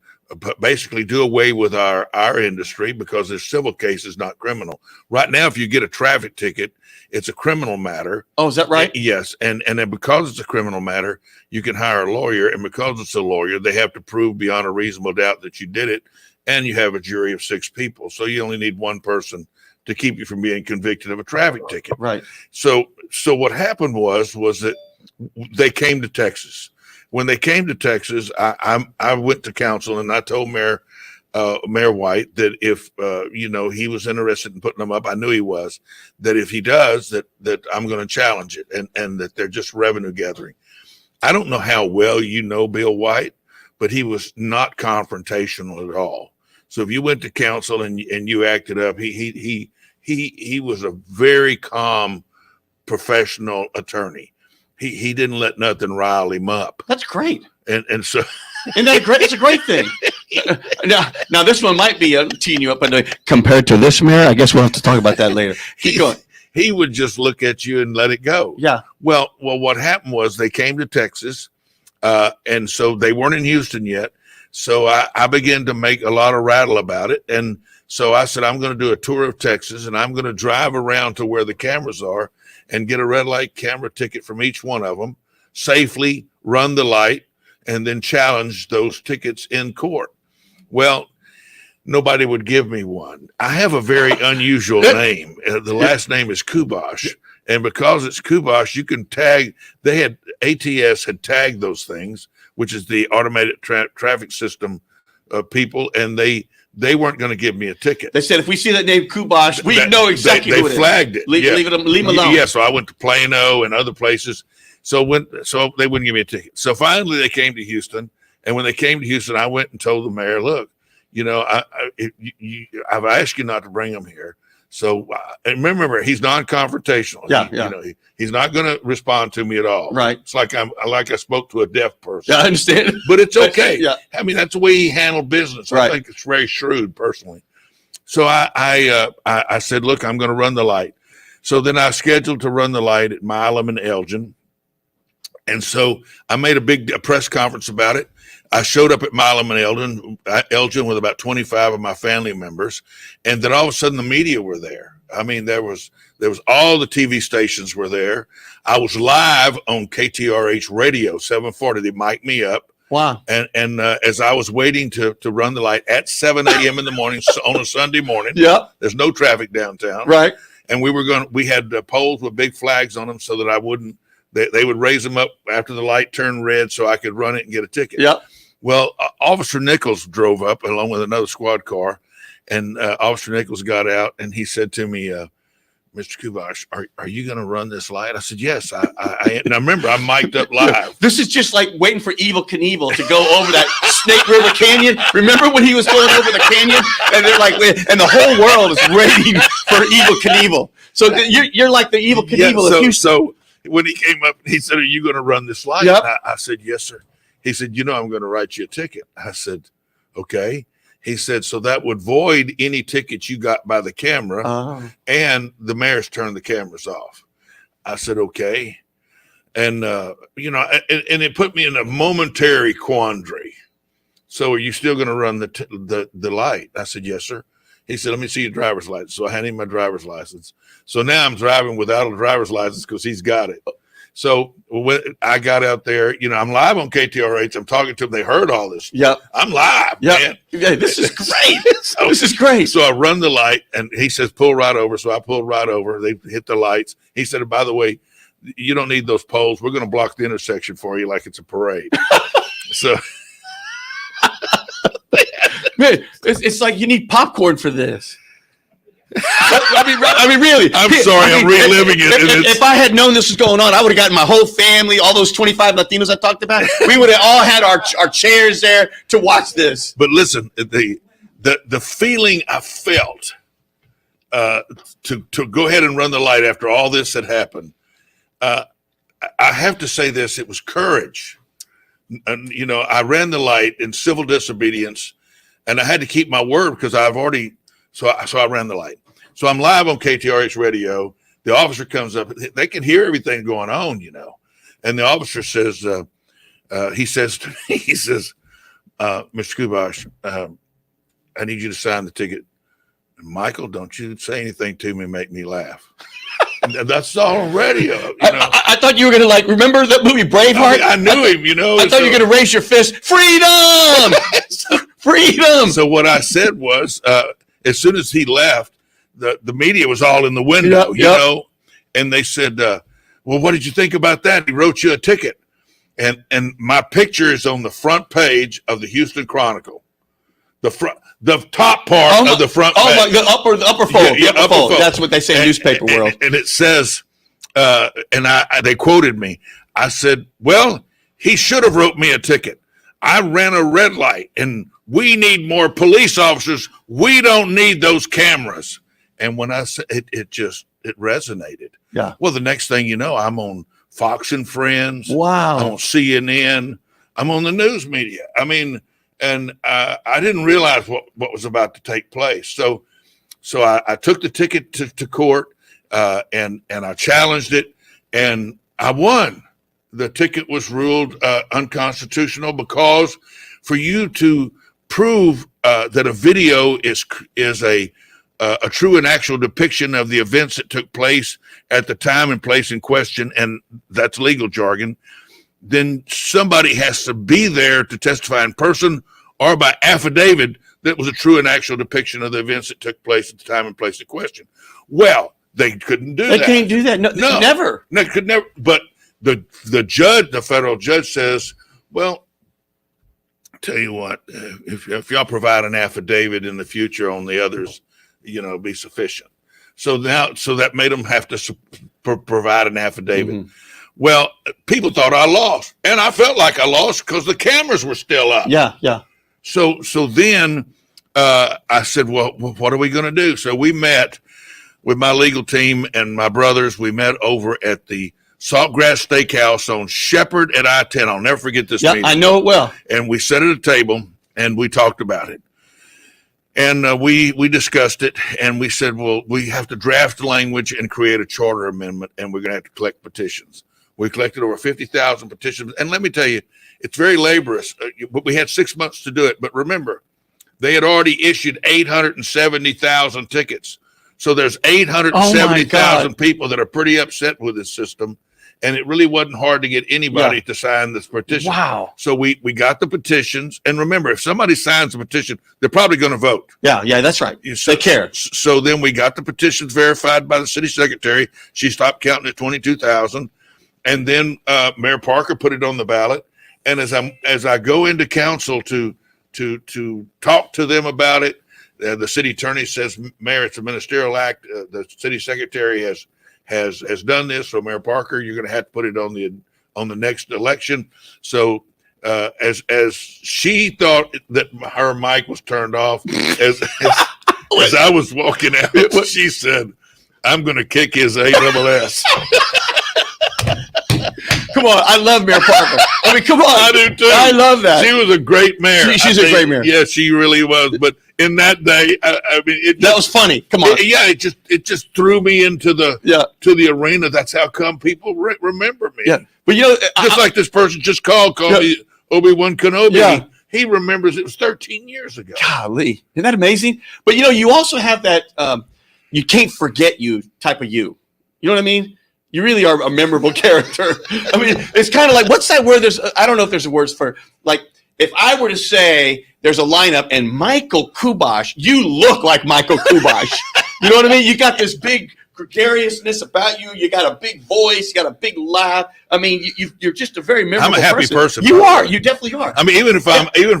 Speaker 2: basically do away with our industry because there's civil cases, not criminal. Right now, if you get a traffic ticket, it's a criminal matter.
Speaker 1: Oh, is that right?
Speaker 2: Yes. And then because it's a criminal matter, you can hire a lawyer. And because it's a lawyer, they have to prove beyond a reasonable doubt that you did it. And you have a jury of 6 people. So you only need one person to keep you from being convicted of a traffic ticket.
Speaker 1: Right. So
Speaker 2: what happened was that they came to Texas. When they came to Texas, I went to council and I told Mayor White that if he was interested in putting them up, I knew he was, that if he does, that I'm going to challenge it and that they're just revenue gathering. I don't know how well you know Bill White, but he was not confrontational at all. So if you went to council and you acted up, he was a very calm, professional attorney. He didn't let nothing rile him up.
Speaker 1: That's great.
Speaker 2: And so
Speaker 1: isn't that great? It's a great thing. Now this one might be teeing you up, but compared to this mayor, I guess we'll have to talk about that later. Keep going.
Speaker 2: He would just look at you and let it go.
Speaker 1: Yeah.
Speaker 2: Well, what happened was they came to Texas, and so they weren't in Houston yet. So I began to make a lot of rattle about it. And so I said, I'm going to do a tour of Texas, and I'm going to drive around to where the cameras are and get a red light camera ticket from each one of them, safely run the light, and then challenge those tickets in court. Well, nobody would give me one. I have a very unusual name. The last name is Kubosh. And because it's Kubosh, you can tag. ATS had tagged those things, which is the automated traffic system people, and they weren't going to give me a ticket.
Speaker 1: They said if we see that name Kubosh, we know exactly who it is.
Speaker 2: They flagged it.
Speaker 1: Leave them alone.
Speaker 2: Yeah, so I went to Plano and other places. So they wouldn't give me a ticket. So finally they came to Houston, and when they came to Houston, I went and told the mayor, look, I've asked you not to bring them here. So and remember, he's non-confrontational.
Speaker 1: Yeah.
Speaker 2: He's not going to respond to me at all.
Speaker 1: Right.
Speaker 2: It's like I spoke to a deaf person.
Speaker 1: Yeah, I understand.
Speaker 2: But it's okay.
Speaker 1: Yeah.
Speaker 2: I mean, that's the way he handled business.
Speaker 1: Right.
Speaker 2: I think it's very shrewd, personally. So I said, look, I'm going to run the light. So then I scheduled to run the light at Milam and Elgin. And so I made a press conference about it. I showed up at Milam and Elgin with about 25 of my family members. And then all of a sudden the media were there. I mean, there was all the TV stations were there. I was live on KTRH radio, 740. They mic'd me up.
Speaker 1: Wow.
Speaker 2: And as I was waiting to run the light at 7 a.m. in the morning on a Sunday morning.
Speaker 1: Yeah.
Speaker 2: There's no traffic downtown.
Speaker 1: Right.
Speaker 2: And we had poles with big flags on them so that I wouldn't, they would raise them up after the light turned red so I could run it and get a ticket.
Speaker 1: Yep.
Speaker 2: Well, Officer Nichols drove up along with another squad car, and Officer Nichols got out and he said to me, Mr. Kubosh, are you going to run this light? I said, yes. I and I remember I mic'd up live.
Speaker 1: This is just like waiting for Evel Knievel to go over that Snake River Canyon. Remember when he was going over the canyon? And they're like, and the whole world is waiting for Evel Knievel. So you're like the Evel Knievel of Houston.
Speaker 2: So when he came up, he said, are you going to run this light?
Speaker 1: Yep.
Speaker 2: I said, yes, sir. He said, I'm going to write you a ticket. I said, okay. He said, so that would void any tickets you got by the camera, and the mayor's turned the cameras off. I said, okay. And, and it put me in a momentary quandary. So are you still going to run the light? I said, yes, sir. He said, let me see your driver's license. So I handed him my driver's license. So now I'm driving without a driver's license because he's got it. So when I got out there, I'm live on KTRH. I'm talking to them. They heard all this.
Speaker 1: Yep.
Speaker 2: I'm live, man.
Speaker 1: Yeah, this is great. This is great.
Speaker 2: So I run the light, and he says, pull right over. So I pulled right over. They hit the lights. He said, by the way, you don't need those poles. We're going to block the intersection for you like it's a parade. So,
Speaker 1: man, it's like you need popcorn for this. I mean, really.
Speaker 2: I'm sorry, I'm reliving it.
Speaker 1: If I had known this was going on, I would have gotten my whole family, all those 25 Latinos I talked about. We would have all had our chairs there to watch this.
Speaker 2: But listen, the feeling I felt to go ahead and run the light after all this had happened, I have to say this: it was courage. And I ran the light in civil disobedience, and I had to keep my word because I've already. So I ran the light. So I'm live on KTRH radio. The officer comes up. They can hear everything going on, And the officer says, he says to me, Mr. Kubosh, I need you to sign the ticket. Michael, don't you say anything to me, make me laugh. And that's all on radio.
Speaker 1: I thought you were going to remember that movie Braveheart?
Speaker 2: I knew him,
Speaker 1: I thought you were going to raise your fist. Freedom! Freedom!
Speaker 2: So what I said was, as soon as he left, the media was all in the window, and they said, well, what did you think about that? He wrote you a ticket. And my picture is on the front page of the Houston Chronicle. The top part of the front page.
Speaker 1: Oh, the upper fold.
Speaker 2: Yeah, upper fold.
Speaker 1: That's what they say in newspaper world.
Speaker 2: And it says, they quoted me. I said, well, he should have wrote me a ticket. I ran a red light, and we need more police officers. We don't need those cameras. And when I said it resonated.
Speaker 1: Yeah.
Speaker 2: Well, the next thing you know, I'm on Fox and Friends.
Speaker 1: Wow.
Speaker 2: I'm on CNN. I'm on the news media. I mean, and I didn't realize what was about to take place. So I took the ticket to court, and I challenged it, and I won. The ticket was ruled unconstitutional because for you to prove that a video is a true and actual depiction of the events that took place at the time and place in question, and that's legal jargon, then somebody has to be there to testify in person or by affidavit that was a true and actual depiction of the events that took place at the time and place in question. Well, they couldn't do that.
Speaker 1: They can't do that. No, never.
Speaker 2: No, could never. But the federal judge says, well, tell you what, if y'all provide an affidavit in the future on the others, be sufficient. So that made them have to provide an affidavit. Mm-hmm. Well, people thought I lost, and I felt like I lost because the cameras were still up.
Speaker 1: Yeah.
Speaker 2: So then I said, well, what are we going to do? So we met with my legal team and my brothers. We met over at the Saltgrass Steakhouse on Shepherd at I-10. I'll never forget this meeting.
Speaker 1: I know it well.
Speaker 2: And we sat at a table and we talked about it. And we discussed it, and we said, well, we have to draft language and create a charter amendment, and we're going to have to collect petitions. We collected over 50,000 petitions. And let me tell you, it's very laborious, but we had 6 months to do it. But remember, they had already issued 870,000 tickets. So there's 870,000 people that are pretty upset with this system. And it really wasn't hard to get anybody to sign this petition.
Speaker 1: Wow.
Speaker 2: So we got the petitions. And remember, if somebody signs a petition, they're probably going to vote.
Speaker 1: Yeah, that's right. They care.
Speaker 2: So then we got the petitions verified by the city secretary. She stopped counting at 22,000. And then Mayor Parker put it on the ballot. And as I go into council to talk to them about it The city attorney says, Mayor, it's a ministerial act. The city secretary has done this. So Mayor Parker, you're going to have to put it on the next election. So as she thought that her mic was turned off, as I was walking out, she said, I'm going to kick his ASS.
Speaker 1: Come on, I love Mayor Parker. I mean, come on.
Speaker 2: I do too.
Speaker 1: I love that.
Speaker 2: She was a great mayor.
Speaker 1: She's a great mayor.
Speaker 2: Yeah, she really was. But in that day, I mean,
Speaker 1: that was funny. Come on.
Speaker 2: It just threw me into the arena. That's how come people remember me.
Speaker 1: Yeah, but
Speaker 2: just like this person just called me Obi-Wan Kenobi. Yeah. He remembers it was 13 years ago.
Speaker 1: Golly, isn't that amazing? But you also have that you can't forget you type of you. You know what I mean? You really are a memorable character. I mean, it's kind of like, what's that word? I don't know if there's a word for, like, if I were to say there's a lineup and Michael Kubosh, you look like Michael Kubosh. You know what I mean? You got this big gregariousness about you. You got a big voice. You got a big laugh. I mean, you're just a very memorable person.
Speaker 2: I'm a happy person.
Speaker 1: You are. You definitely are.
Speaker 2: I mean, even if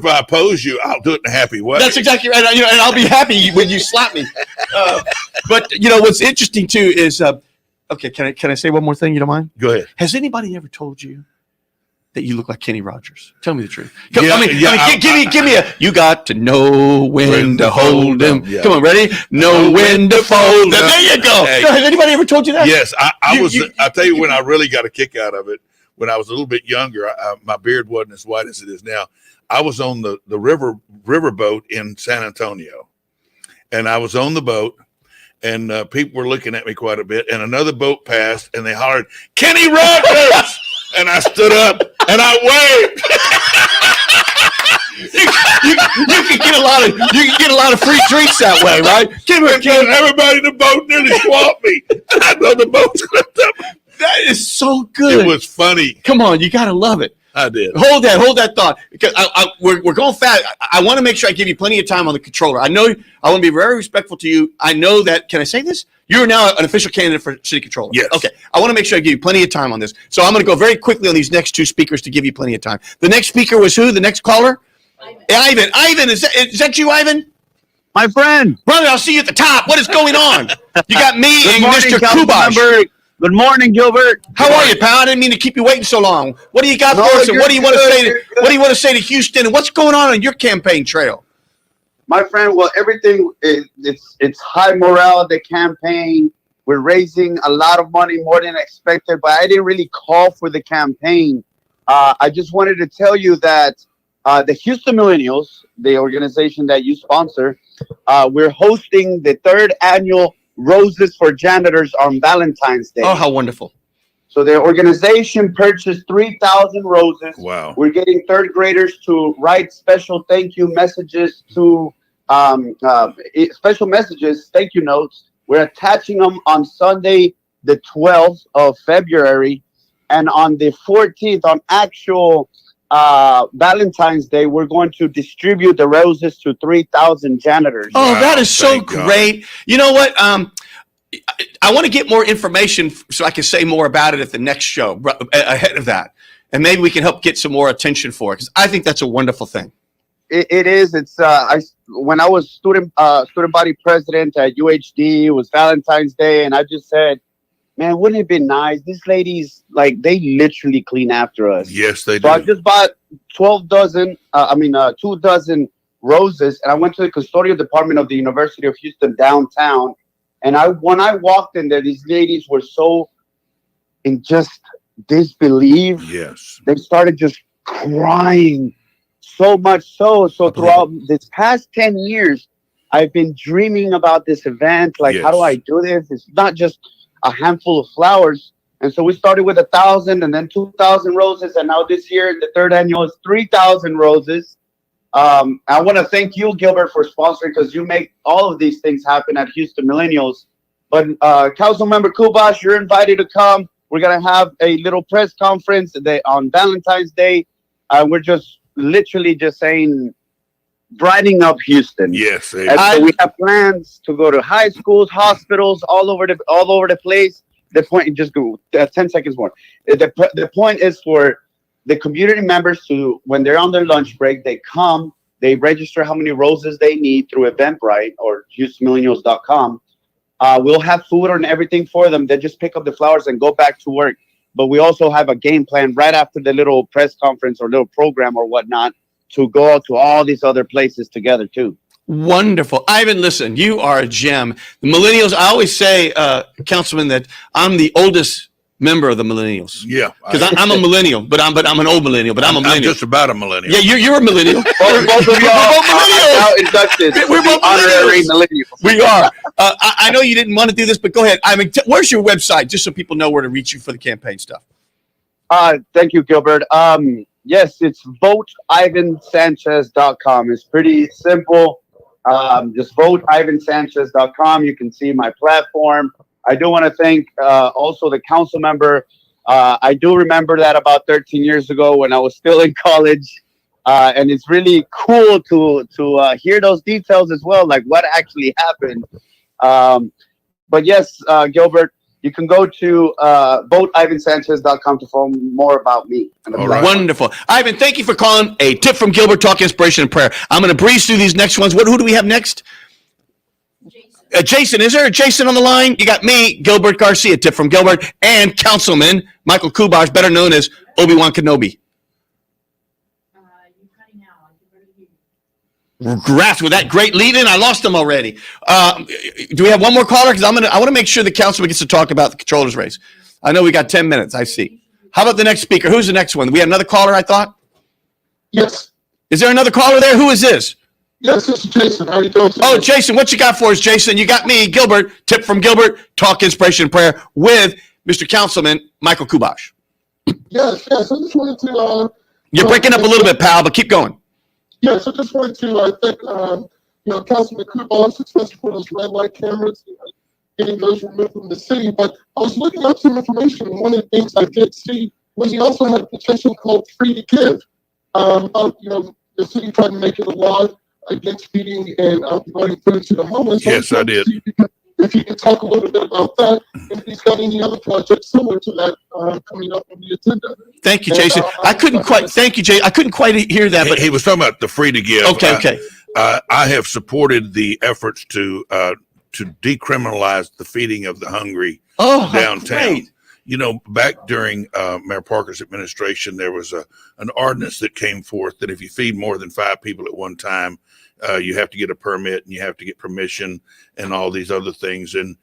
Speaker 2: I oppose you, I'll do it in a happy way.
Speaker 1: That's exactly right. And I'll be happy when you slap me. But what's interesting too is, okay, can I say one more thing? You don't mind?
Speaker 2: Go ahead.
Speaker 1: Has anybody ever told you that you look like Kenny Rogers? Tell me the truth.
Speaker 2: Give
Speaker 1: me a. You got to know when to hold him. Yeah. Come on, ready? Know when to fold him. There you go. Hey. Has anybody ever told you that?
Speaker 2: Yes, I'll tell you when I really got a kick out of it. When I was a little bit younger, my beard wasn't as white as it is now. I was on the river boat in San Antonio, and I was on the boat. And people were looking at me quite a bit. And another boat passed, and they hollered, "Kenny Rogers!" And I stood up and I waved.
Speaker 1: you can get a lot of free drinks that way, right?
Speaker 2: Everybody in the boat nearly swamped me. I know the boat slipped up.
Speaker 1: That is so good.
Speaker 2: It was funny.
Speaker 1: Come on, you gotta love it.
Speaker 2: I did.
Speaker 1: Hold that thought, because we're going fast. I want to make sure I give you plenty of time on the controller. I know I want to be very respectful to you. I know that. Can I say this? You're now an official candidate for city controller.
Speaker 2: Yes.
Speaker 1: Okay. I want to make sure I give you plenty of time on this. So I'm going to go very quickly on these next two speakers to give you plenty of time. The next speaker was who? The next caller? Ivan. Ivan, is that you, Ivan?
Speaker 6: My friend.
Speaker 1: Brother, I'll see you at the top. What is going on? You got me and Mr. Kubosh.
Speaker 6: Good morning, Gilbert.
Speaker 1: How are you, pal? I didn't mean to keep you waiting so long. What do you got for us? And what do you want to say? What do you want to say to Houston? And what's going on your campaign trail?
Speaker 6: My friend, well, everything it's high morale at the campaign. We're raising a lot of money, more than expected, but I didn't really call for the campaign. I just wanted to tell you that the Houston Millennials, the organization that you sponsor, we're hosting the 3rd annual Roses for Janitors on Valentine's Day.
Speaker 1: Oh, how wonderful.
Speaker 6: So the organization purchased 3,000 roses.
Speaker 2: Wow.
Speaker 6: We're getting 3rd graders to write special thank you messages to special messages, thank you notes. We're attaching them on Sunday, the 12th of February. And on the 14th, on actual Valentine's Day, we're going to distribute the roses to 3,000 janitors.
Speaker 1: Oh, wow, that is so great. God. You know what? I want to get more information so I can say more about it at the next show ahead of that. And maybe we can help get some more attention for it, because I think that's a wonderful thing.
Speaker 6: It is. It's when I was student body president at UHD, it was Valentine's Day, and I just said, man, wouldn't it be nice? These ladies, like, they literally clean after us.
Speaker 2: Yes, they do.
Speaker 6: So I just bought 2 dozen roses, and I went to the custodial department of the University of Houston downtown. And when I walked in there, these ladies were so in just disbelief.
Speaker 2: Yes.
Speaker 6: They started just crying so much so throughout this past 10 years, I've been dreaming about this event. Like, how do I do this? It's not just a handful of flowers. And so we started with 1,000 and then 2,000 roses. And now this year, the 3rd annual is 3,000 roses. I want to thank you, Gilbert, for sponsoring, because you make all of these things happen at Houston Millennials. But Councilmember Kubosh, you're invited to come. We're going to have a little press conference on Valentine's Day. We're just literally just saying, brightening up Houston.
Speaker 2: Yes.
Speaker 6: So we have plans to go to high schools, hospitals, all over the place. The point, just go 10 seconds more. The point is for the community members to, when they're on their lunch break, they come They register how many roses they need through Eventbrite or HoustonMillennials.com. We'll have food and everything for them. They just pick up the flowers and go back to work. But we also have a game plan right after the little press conference or little program or whatnot to go out to all these other places together too.
Speaker 1: Wonderful. Ivan, listen, you are a gem. The millennials, I always say, Councilman, that I'm the oldest member of the millennials.
Speaker 2: Yeah.
Speaker 1: Because I'm a millennial, but I'm an old millennial, but I'm a millennial.
Speaker 2: I'm just about a millennial.
Speaker 1: Yeah, you're a millennial.
Speaker 6: Both of y'all are now inducted.
Speaker 1: We're both
Speaker 6: honorary millennials.
Speaker 1: We are. I know you didn't want to do this, but go ahead. I mean, where's your website, just so people know where to reach you for the campaign stuff?
Speaker 6: Thank you, Gilbert. Yes, it's voteivansanchez.com. It's pretty simple. Just voteivansanchez.com. You can see my platform. I do want to thank also the council member. I do remember that about 13 years ago when I was still in college. And it's really cool to hear those details as well, like what actually happened. But yes, Gilbert, you can go to voteivansanchez.com to find more about me.
Speaker 1: All right. Wonderful. Ivan, thank you for calling A Tip from Gilbert, Talk, Inspiration, and Prayer. I'm going to breeze through these next ones. Who do we have next? Jason. Is there a Jason on the line? You got me, Gilbert Garcia, Tip from Gilbert, and Councilman Michael Kubosh, better known as Obi-Wan Kenobi. Grass with that great lead in. I lost him already. Do we have one more caller? Because I want to make sure the councilman gets to talk about the controller's race. I know we got 10 minutes. I see. How about the next speaker? Who's the next one? We have another caller, I thought?
Speaker 8: Yes.
Speaker 1: Is there another caller there? Who is this?
Speaker 8: Yes, this is Jason. How are you doing today?
Speaker 1: Oh, Jason, what you got for us, Jason? You got me, Gilbert, Tip from Gilbert, Talk, Inspiration, and Prayer with Mr. Councilman Michael Kubosh.
Speaker 8: Yes. I just wanted to...
Speaker 1: You're breaking up a little bit, pal, but keep going.
Speaker 8: Yes, I just wanted to thank Councilman Kubosh, especially for those red light cameras, getting those removed from the city. But I was looking up some information, and one of the things I did see was he also had a petition called Free to Give. The city tried to make it a law against feeding and providing food to the homeless.
Speaker 2: Yes, I did.
Speaker 8: If you could talk a little bit about that, and if he's got any other projects similar to that coming up on the agenda.
Speaker 1: Thank you, Jason. Thank you, Jay. I couldn't quite hear that, but
Speaker 2: he was talking about the Free to Give.
Speaker 1: Okay.
Speaker 2: I have supported the efforts to decriminalize the feeding of the hungry downtown.
Speaker 1: Great.
Speaker 2: You know, back during Mayor Parker's administration, there was an ordinance that came forth that if you feed more than 5 people at one time, you have to get a permit and you have to get permission and all these other things. And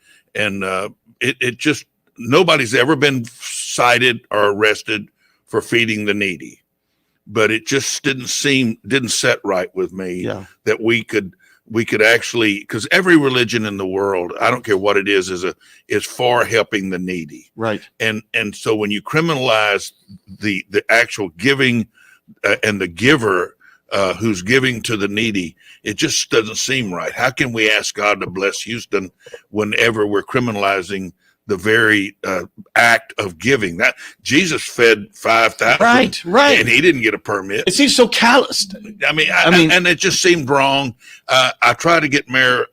Speaker 2: it just, nobody's ever been cited or arrested for feeding the needy, but it just didn't set right with me that we could actually, because every religion in the world, I don't care what it is for helping the needy.
Speaker 1: Right.
Speaker 2: And so when you criminalize the actual giving and the giver who's giving to the needy, it just doesn't seem right. How can we ask God to bless Houston whenever we're criminalizing the very act of giving? That Jesus fed 5,000,
Speaker 1: right,
Speaker 2: and he didn't get a permit.
Speaker 1: It seems so calloused.
Speaker 2: I mean, and it just seemed wrong. I tried to get Mayor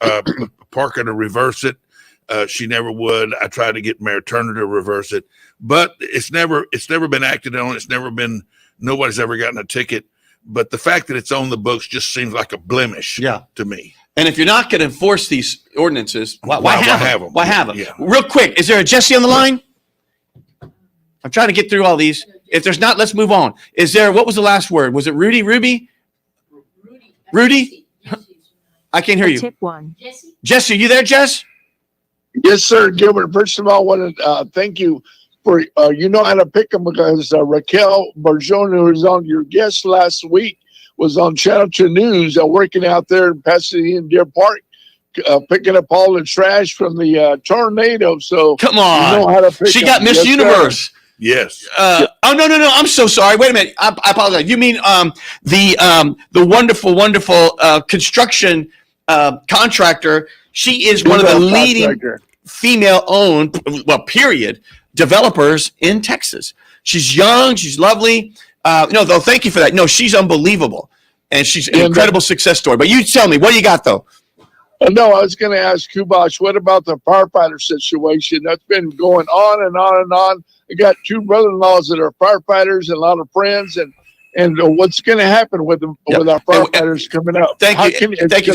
Speaker 2: Parker to reverse it. She never would. I tried to get Mayor Turner to reverse it, but it's never been acted on. Nobody's ever gotten a ticket. But the fact that it's on the books just seems like a blemish to me.
Speaker 1: And if you're not going to enforce these ordinances, why have them? Why have them?
Speaker 2: Yeah.
Speaker 1: Real quick, is there a Jesse on the line? I'm trying to get through all these. If there's not, let's move on. Is there, what was the last word? Was it Rudy? Rudy? I can't hear you.
Speaker 9: Tip one.
Speaker 1: Jesse, are you there, Jess?
Speaker 10: Yes, sir, Gilbert. First of all, I want to thank you for, you know how to pick them, because Raquel Barjona, who was on your guest last week, was on Channel 2 News working out there in Pasadena Deer Park, picking up all the trash from the tornado. So
Speaker 1: come on.
Speaker 10: You know how to pick
Speaker 1: she got Miss Universe.
Speaker 2: Yes.
Speaker 1: Oh, no. I'm so sorry. Wait a minute. I apologize. You mean the wonderful construction contractor. She is one of the leading female-owned, period, developers in Texas. She's young. She's lovely. Though, thank you for that. No, she's unbelievable. And she's an incredible success story. But you tell me, what do you got, though?
Speaker 10: No, I was going to ask Kubosh, what about the firefighter situation? That's been going on and on and on. I got 2 brother-in-laws that are firefighters and a lot of friends, and and what's going to happen with them with our firefighters coming up.
Speaker 1: Thank you. Thank you.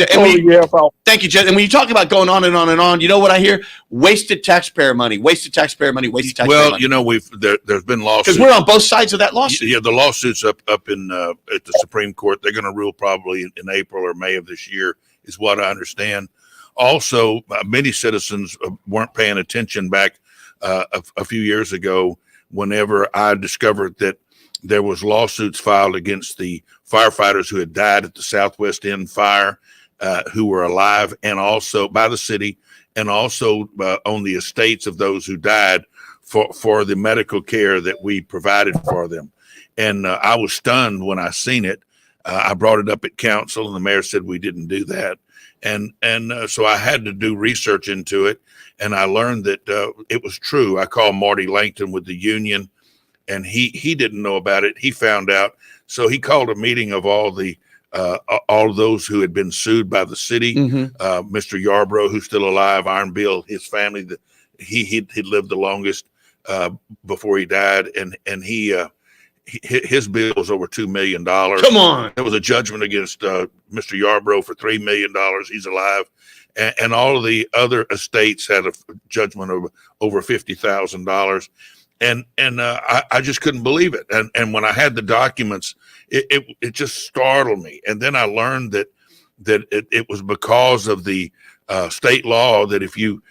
Speaker 1: Thank you, Jed. And when you talk about going on and on and on, you know what I hear? Wasted taxpayer money, wasted taxpayer money, wasted taxpayer money.
Speaker 2: You know, there's been lawsuits.
Speaker 1: Because we're on both sides of that lawsuit.
Speaker 2: Yeah, the lawsuit's up in at the Supreme Court. They're going to rule probably in April or May of this year, is what I understand. Also, many citizens weren't paying attention back a few years ago whenever I discovered that there was lawsuits filed against the firefighters who had died at the Southwest End fire, who were alive, and also by the city, and also on the estates of those who died for the medical care that we provided for them. And I was stunned when I seen it. I brought it up at council, and the mayor said we didn't do that. And so I had to do research into it, and I learned that it was true. I called Marty Langton with the union, and he didn't know about it. He found out, so he called a meeting of all those who had been sued by the city. Mr. Yarbrough, who's still alive, Iron Bill, his family, he lived the longest before he died, and his bill was over $2 million.
Speaker 1: Come on.
Speaker 2: There was a judgment against Mr. Yarbrough for $3 million. He's alive. And all of the other estates had a judgment of over $50,000. And I just couldn't believe it. And when I had the documents, it just startled me. And then I learned that it was because of the state law that if you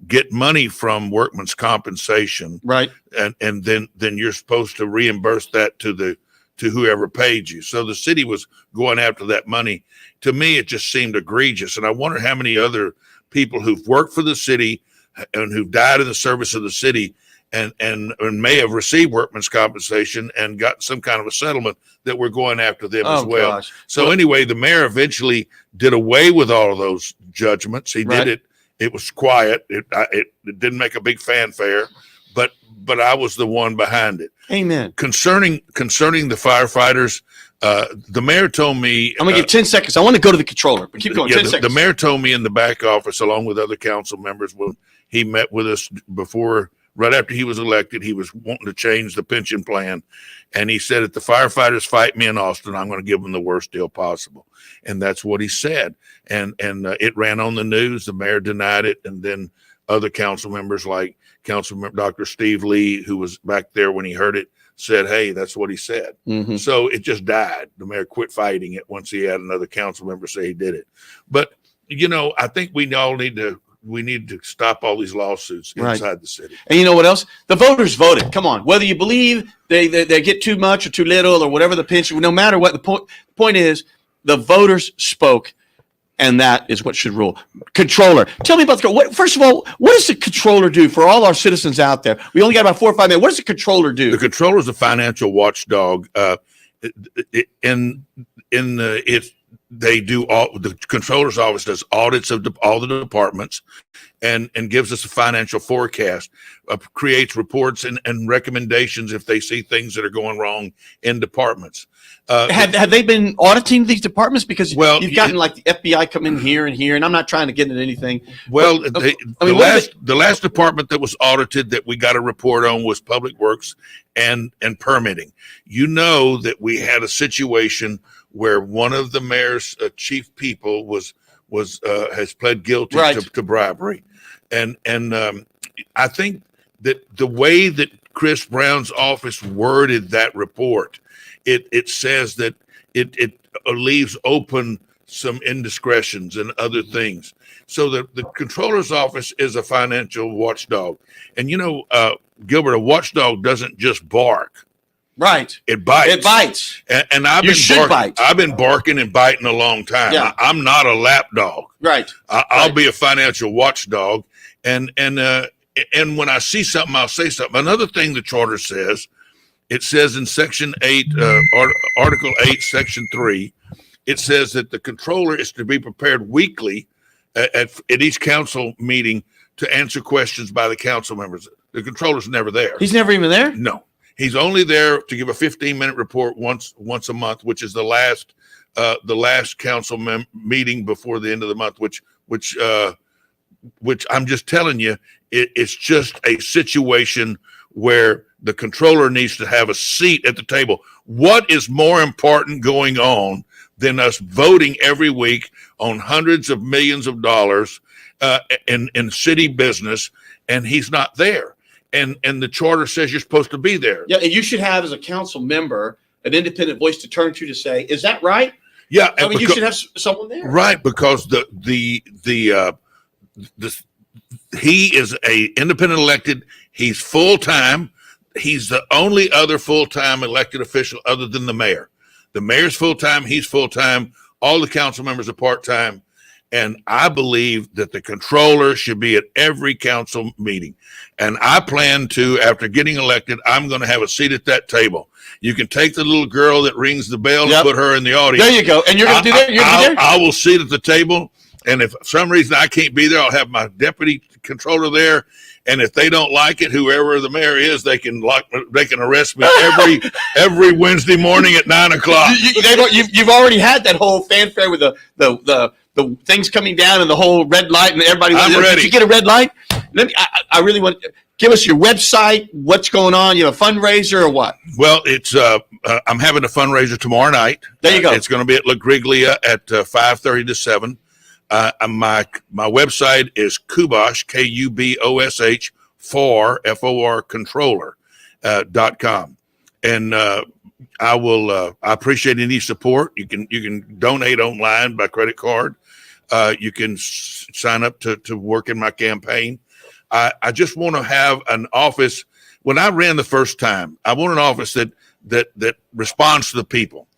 Speaker 2: get money from workman's compensation,
Speaker 1: right,
Speaker 2: and then you're supposed to reimburse that to whoever paid you. So the city was going after that money. To me, it just seemed egregious. And I wonder how many other people who've worked for the city and who've died in the service of the city and may have received workman's compensation and got some kind of a settlement that we're going after them as well.
Speaker 1: Gosh.
Speaker 2: So anyway, the mayor eventually did away with all of those judgments. He did it. It was quiet. It didn't make a big fanfare, but I was the one behind it.
Speaker 1: Amen.
Speaker 2: Concerning the firefighters, the mayor told me.
Speaker 1: I'm gonna give 10 seconds. I want to go to the controller, but keep going. 10 seconds.
Speaker 2: The mayor told me in the back office, along with other council members, when he met with us right after he was elected, he was wanting to change the pension plan. And he said, if the firefighters fight me in Austin, I'm going to give them the worst deal possible. And that's what he said. And it ran on the news. The mayor denied it. And then other council members like Councilmember Dr. Steve Lee, who was back there when he heard it, said, hey, that's what he said.
Speaker 1: Mm-hmm.
Speaker 2: So it just died. The mayor quit fighting it once he had another council member say he did it. But, I think we all need to stop all these lawsuits inside the city.
Speaker 1: And you know what else? The voters voted. Come on. Whether you believe they get too much or too little or whatever the pension, no matter what, the point is the voters spoke, and that is what should rule. Controller. Tell me about first of all, what does the controller do for all our citizens out there? We only got about 4 or 5 minutes. What does the controller do?
Speaker 2: The controller is a financial watchdog. The controller's office does audits of all the departments and gives us a financial forecast, creates reports and recommendations if they see things that are going wrong in departments.
Speaker 1: Have they been auditing these departments? Because you've gotten like the FBI come in here, and I'm not trying to get into anything.
Speaker 2: Well, the last department that was audited that we got a report on was Public Works and permitting. You know that we had a situation where one of the mayor's chief people has pled guilty to bribery, and I think that the way that Chris Brown's office worded that report, it says that it leaves open some indiscretions and other things. So the controller's office is a financial watchdog, and Gilbert, a watchdog doesn't just bark.
Speaker 1: Right.
Speaker 2: It bites.
Speaker 1: It bites.
Speaker 2: And I've been barking and biting a long time.
Speaker 1: Yeah.
Speaker 2: I'm not a lap dog.
Speaker 1: Right.
Speaker 2: I'll be a financial watchdog. And when I see something, I'll say something. Another thing the charter says, it says in Section 8, Article 8, Section 3, it says that the controller is to be prepared weekly at each council meeting to answer questions by the council members. The controller's never there.
Speaker 1: He's never even there?
Speaker 2: No. He's only there to give a 15-minute report once a month, which is the last council meeting before the end of the month. Which I'm just telling you, it's just a situation where the controller needs to have a seat at the table. What is more important going on than us voting every week on hundreds of millions of dollars in city business, and he's not there? And the charter says you're supposed to be there.
Speaker 1: Yeah, and you should have, as a council member, an independent voice to turn to say, "Is that right?"
Speaker 2: Yeah,
Speaker 1: I mean, you should have someone there,
Speaker 2: right? Because he is a independent elected. He's full time. He's the only other full time elected official other than the mayor. The mayor's full time. He's full time. All the council members are part time. And I believe that the controller should be at every council meeting. And I plan to, after getting elected, I'm going to have a seat at that table. You can take the little girl that rings the bell and put her in the audience.
Speaker 1: There you go. And you're going to do that? You're going to be there?
Speaker 2: I will sit at the table. And if for some reason I can't be there, I'll have my deputy controller there. And if they don't like it, whoever the mayor is, they can arrest me every Wednesday morning at 9:00.
Speaker 1: You've already had that whole fanfare with the things coming down and the whole red light and everybody.
Speaker 2: I'm ready.
Speaker 1: Did you get a red light? I really want give us your website. What's going on? You have a fundraiser or what?
Speaker 2: Well, it's I'm having a fundraiser tomorrow night.
Speaker 1: There you go.
Speaker 2: It's going to be at La Griglia at 5:30 to 7. My website is Kubosh, Kubosh, for FOR controller.com. And I appreciate any support. You can donate online by credit card. You can sign up to work in my campaign. I just want to have an office. When I ran the first time, I want an office that responds to the people.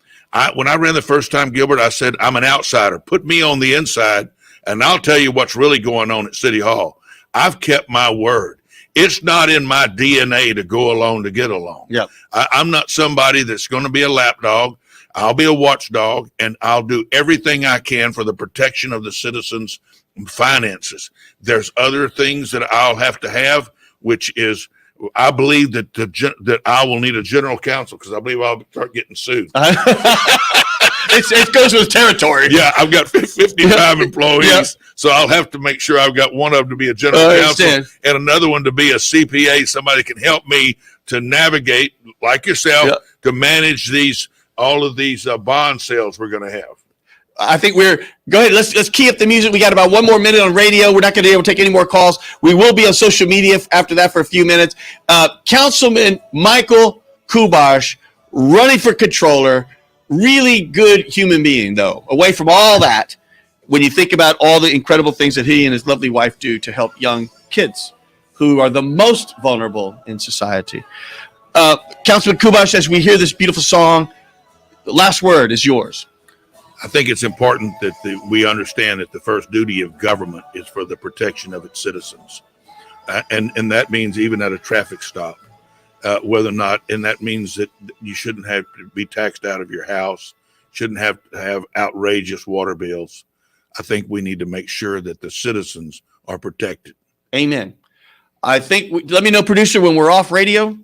Speaker 2: When I ran the first time, Gilbert, I said, I'm an outsider. Put me on the inside, and I'll tell you what's really going on at City Hall. I've kept my word. It's not in my DNA to go alone to get along.
Speaker 1: Yeah,
Speaker 2: I'm not somebody that's going to be a lapdog. I'll be a watchdog, and I'll do everything I can for the protection of the citizens' finances. There's other things that I'll have to have, which is I believe that I will need a general counsel because I believe I'll start getting sued.
Speaker 1: It goes with territory.
Speaker 2: Yeah, I've got 55 employees, so I'll have to make sure I've got one of them to be a general counsel and another one to be a CPA, somebody can help me to navigate, like yourself, to manage all of these bond sales we're going to have.
Speaker 1: I think go ahead. Let's key up the music. We got about one more minute on radio. We're not going to be able to take any more calls. We will be on social media after that for a few minutes. Councilman Michael Kubosh running for controller. Really good human being, though. Away from all that, when you think about all the incredible things that he and his lovely wife do to help young kids who are the most vulnerable in society. Councilman Kubosh, as we hear this beautiful song, the last word is yours.
Speaker 2: I think it's important that we understand that the first duty of government is for the protection of its citizens. And that means even at a traffic stop, whether or not, and that means that you shouldn't have to be taxed out of your house, shouldn't have to have outrageous water bills. I think we need to make sure that the citizens are protected.
Speaker 1: Amen. I think, let me know, producer, when we're off radio.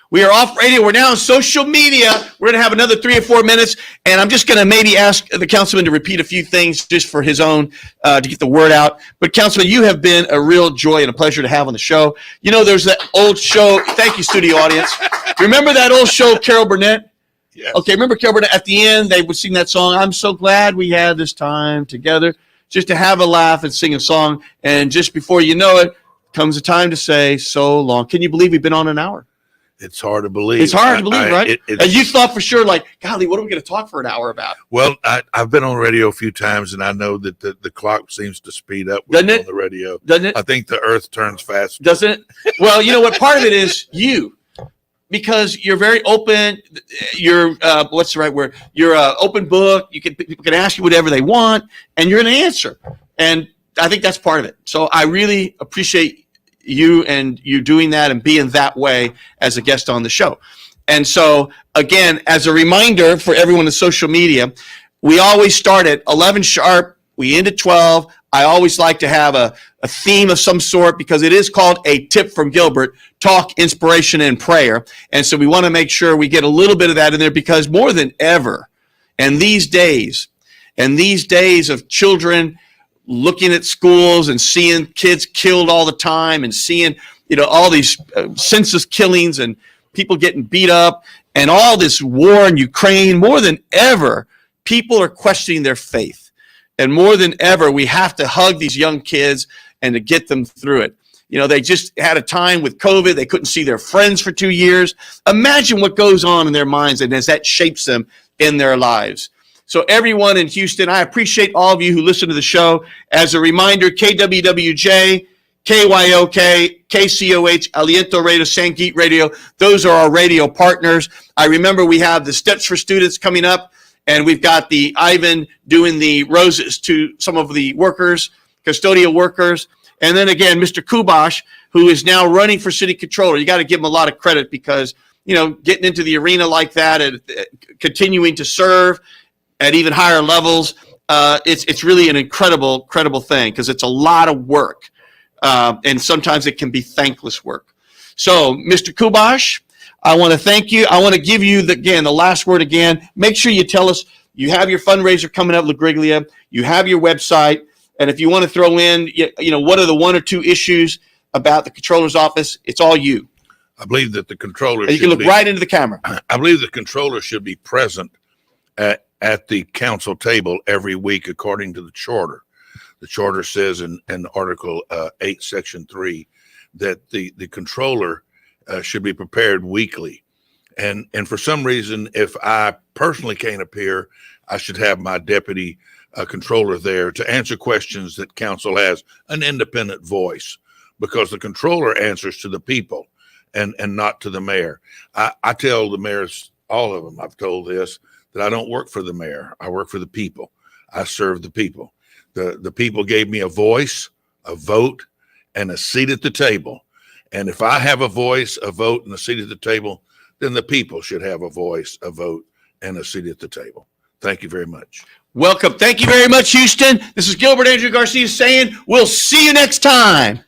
Speaker 1: We are off radio. We're now on social media. We're going to have another 3 or 4 minutes, and I'm just going to maybe ask the councilman to repeat a few things just for his own, to get the word out. But, Councilman, you have been a real joy and a pleasure to have on the show. You know, there's that old show. Thank you, studio audience. Remember that old show, Carol Burnett?
Speaker 2: Yes.
Speaker 1: Okay, remember Carol Burnett? At the end, they would sing that song, I'm so glad we had this time together, just to have a laugh and sing a song. And just before you know it, comes a time to say, so long. Can you believe we've been on an hour?
Speaker 2: It's hard to believe.
Speaker 1: It's hard to believe, right? And you thought for sure, like, golly, what are we going to talk for an hour about?
Speaker 2: Well, I've been on radio a few times, and I know that the clock seems to speed up on the radio.
Speaker 1: Doesn't it?
Speaker 2: I think the earth turns faster.
Speaker 1: Doesn't it? Well, you know what? Part of it is you. Because you're very open. You're, what's the right word? You're an open book. People can ask you whatever they want, and you're going to answer. And I think that's part of it. So I really appreciate you and you doing that and being that way as a guest on the show. And so, again, as a reminder for everyone in social media, we always start at 11 sharp. We end at 12. I always like to have a theme of some sort because it is called A Tip from Gilbert, talk, inspiration, and prayer. And so we want to make sure we get a little bit of that in there because more than ever, and these days of children looking at schools and seeing kids killed all the time and seeing all these senseless killings and people getting beat up and all this war in Ukraine, more than ever, people are questioning their faith. And more than ever, we have to hug these young kids and to get them through it. They just had a time with COVID. They couldn't see their friends for 2 years. Imagine what goes on in their minds and as that shapes them in their lives. So everyone in Houston, I appreciate all of you who listen to the show. As a reminder, KWWJ, KYOK, KCOH, Aliento Radio, Sangeet Radio, those are our radio partners. I remember we have the Steps for Students coming up, and we've got the Ivan doing the roses to some of the workers, custodial workers. And then again, Mr. Kubosh, who is now running for city controller. You got to give him a lot of credit because, getting into the arena like that and continuing to serve at even higher levels, it's really an incredible thing because it's a lot of work. And sometimes it can be thankless work. So, Mr. Kubosh, I want to thank you. I want to give you, the last word again. Make sure you tell us you have your fundraiser coming up, La Griglia. You have your website. And if you want to throw in, what are the one or two issues about the controller's office, it's all you.
Speaker 2: I believe that the controller
Speaker 1: and you can look right into the camera.
Speaker 2: I believe the controller should be present at the council table every week according to the charter. The charter says in Article 8, Section 3, that the controller should be prepared weekly. And for some reason, if I personally can't appear, I should have my deputy controller there to answer questions that council has an independent voice, because the controller answers to the people and not to the mayor. I tell the mayors, all of them, I've told this, that I don't work for the mayor. I work for the people. I serve the people. The people gave me a voice, a vote, and a seat at the table. And if I have a voice, a vote, and a seat at the table, then the people should have a voice, a vote, and a seat at the table. Thank you very much.
Speaker 1: Welcome. Thank you very much, Houston. This is Gilbert Andrew Garcia saying we'll see you next time.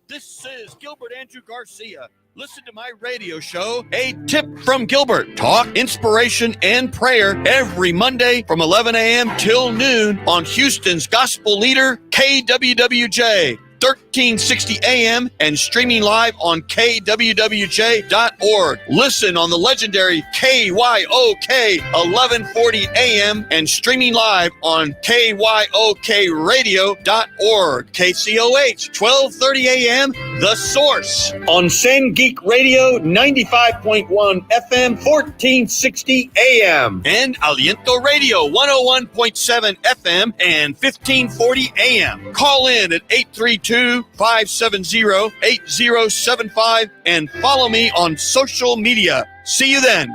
Speaker 1: This is Gilbert Andrew Garcia. Listen to my radio show, A Tip from Gilbert. Talk, inspiration, and prayer every Monday from 11 a.m. till noon on Houston's gospel leader, KWWJ. 1360 AM and streaming live on kwwj.org. Listen on the legendary KYOK 1140 AM and streaming live on kyokradio.org. KCOH 1230 AM, The Source on Sangeet Radio 95.1 FM 1460 AM and Aliento Radio 101.7 FM and 1540 AM. Call in at 832-570-8075 and follow me on social media. See you then.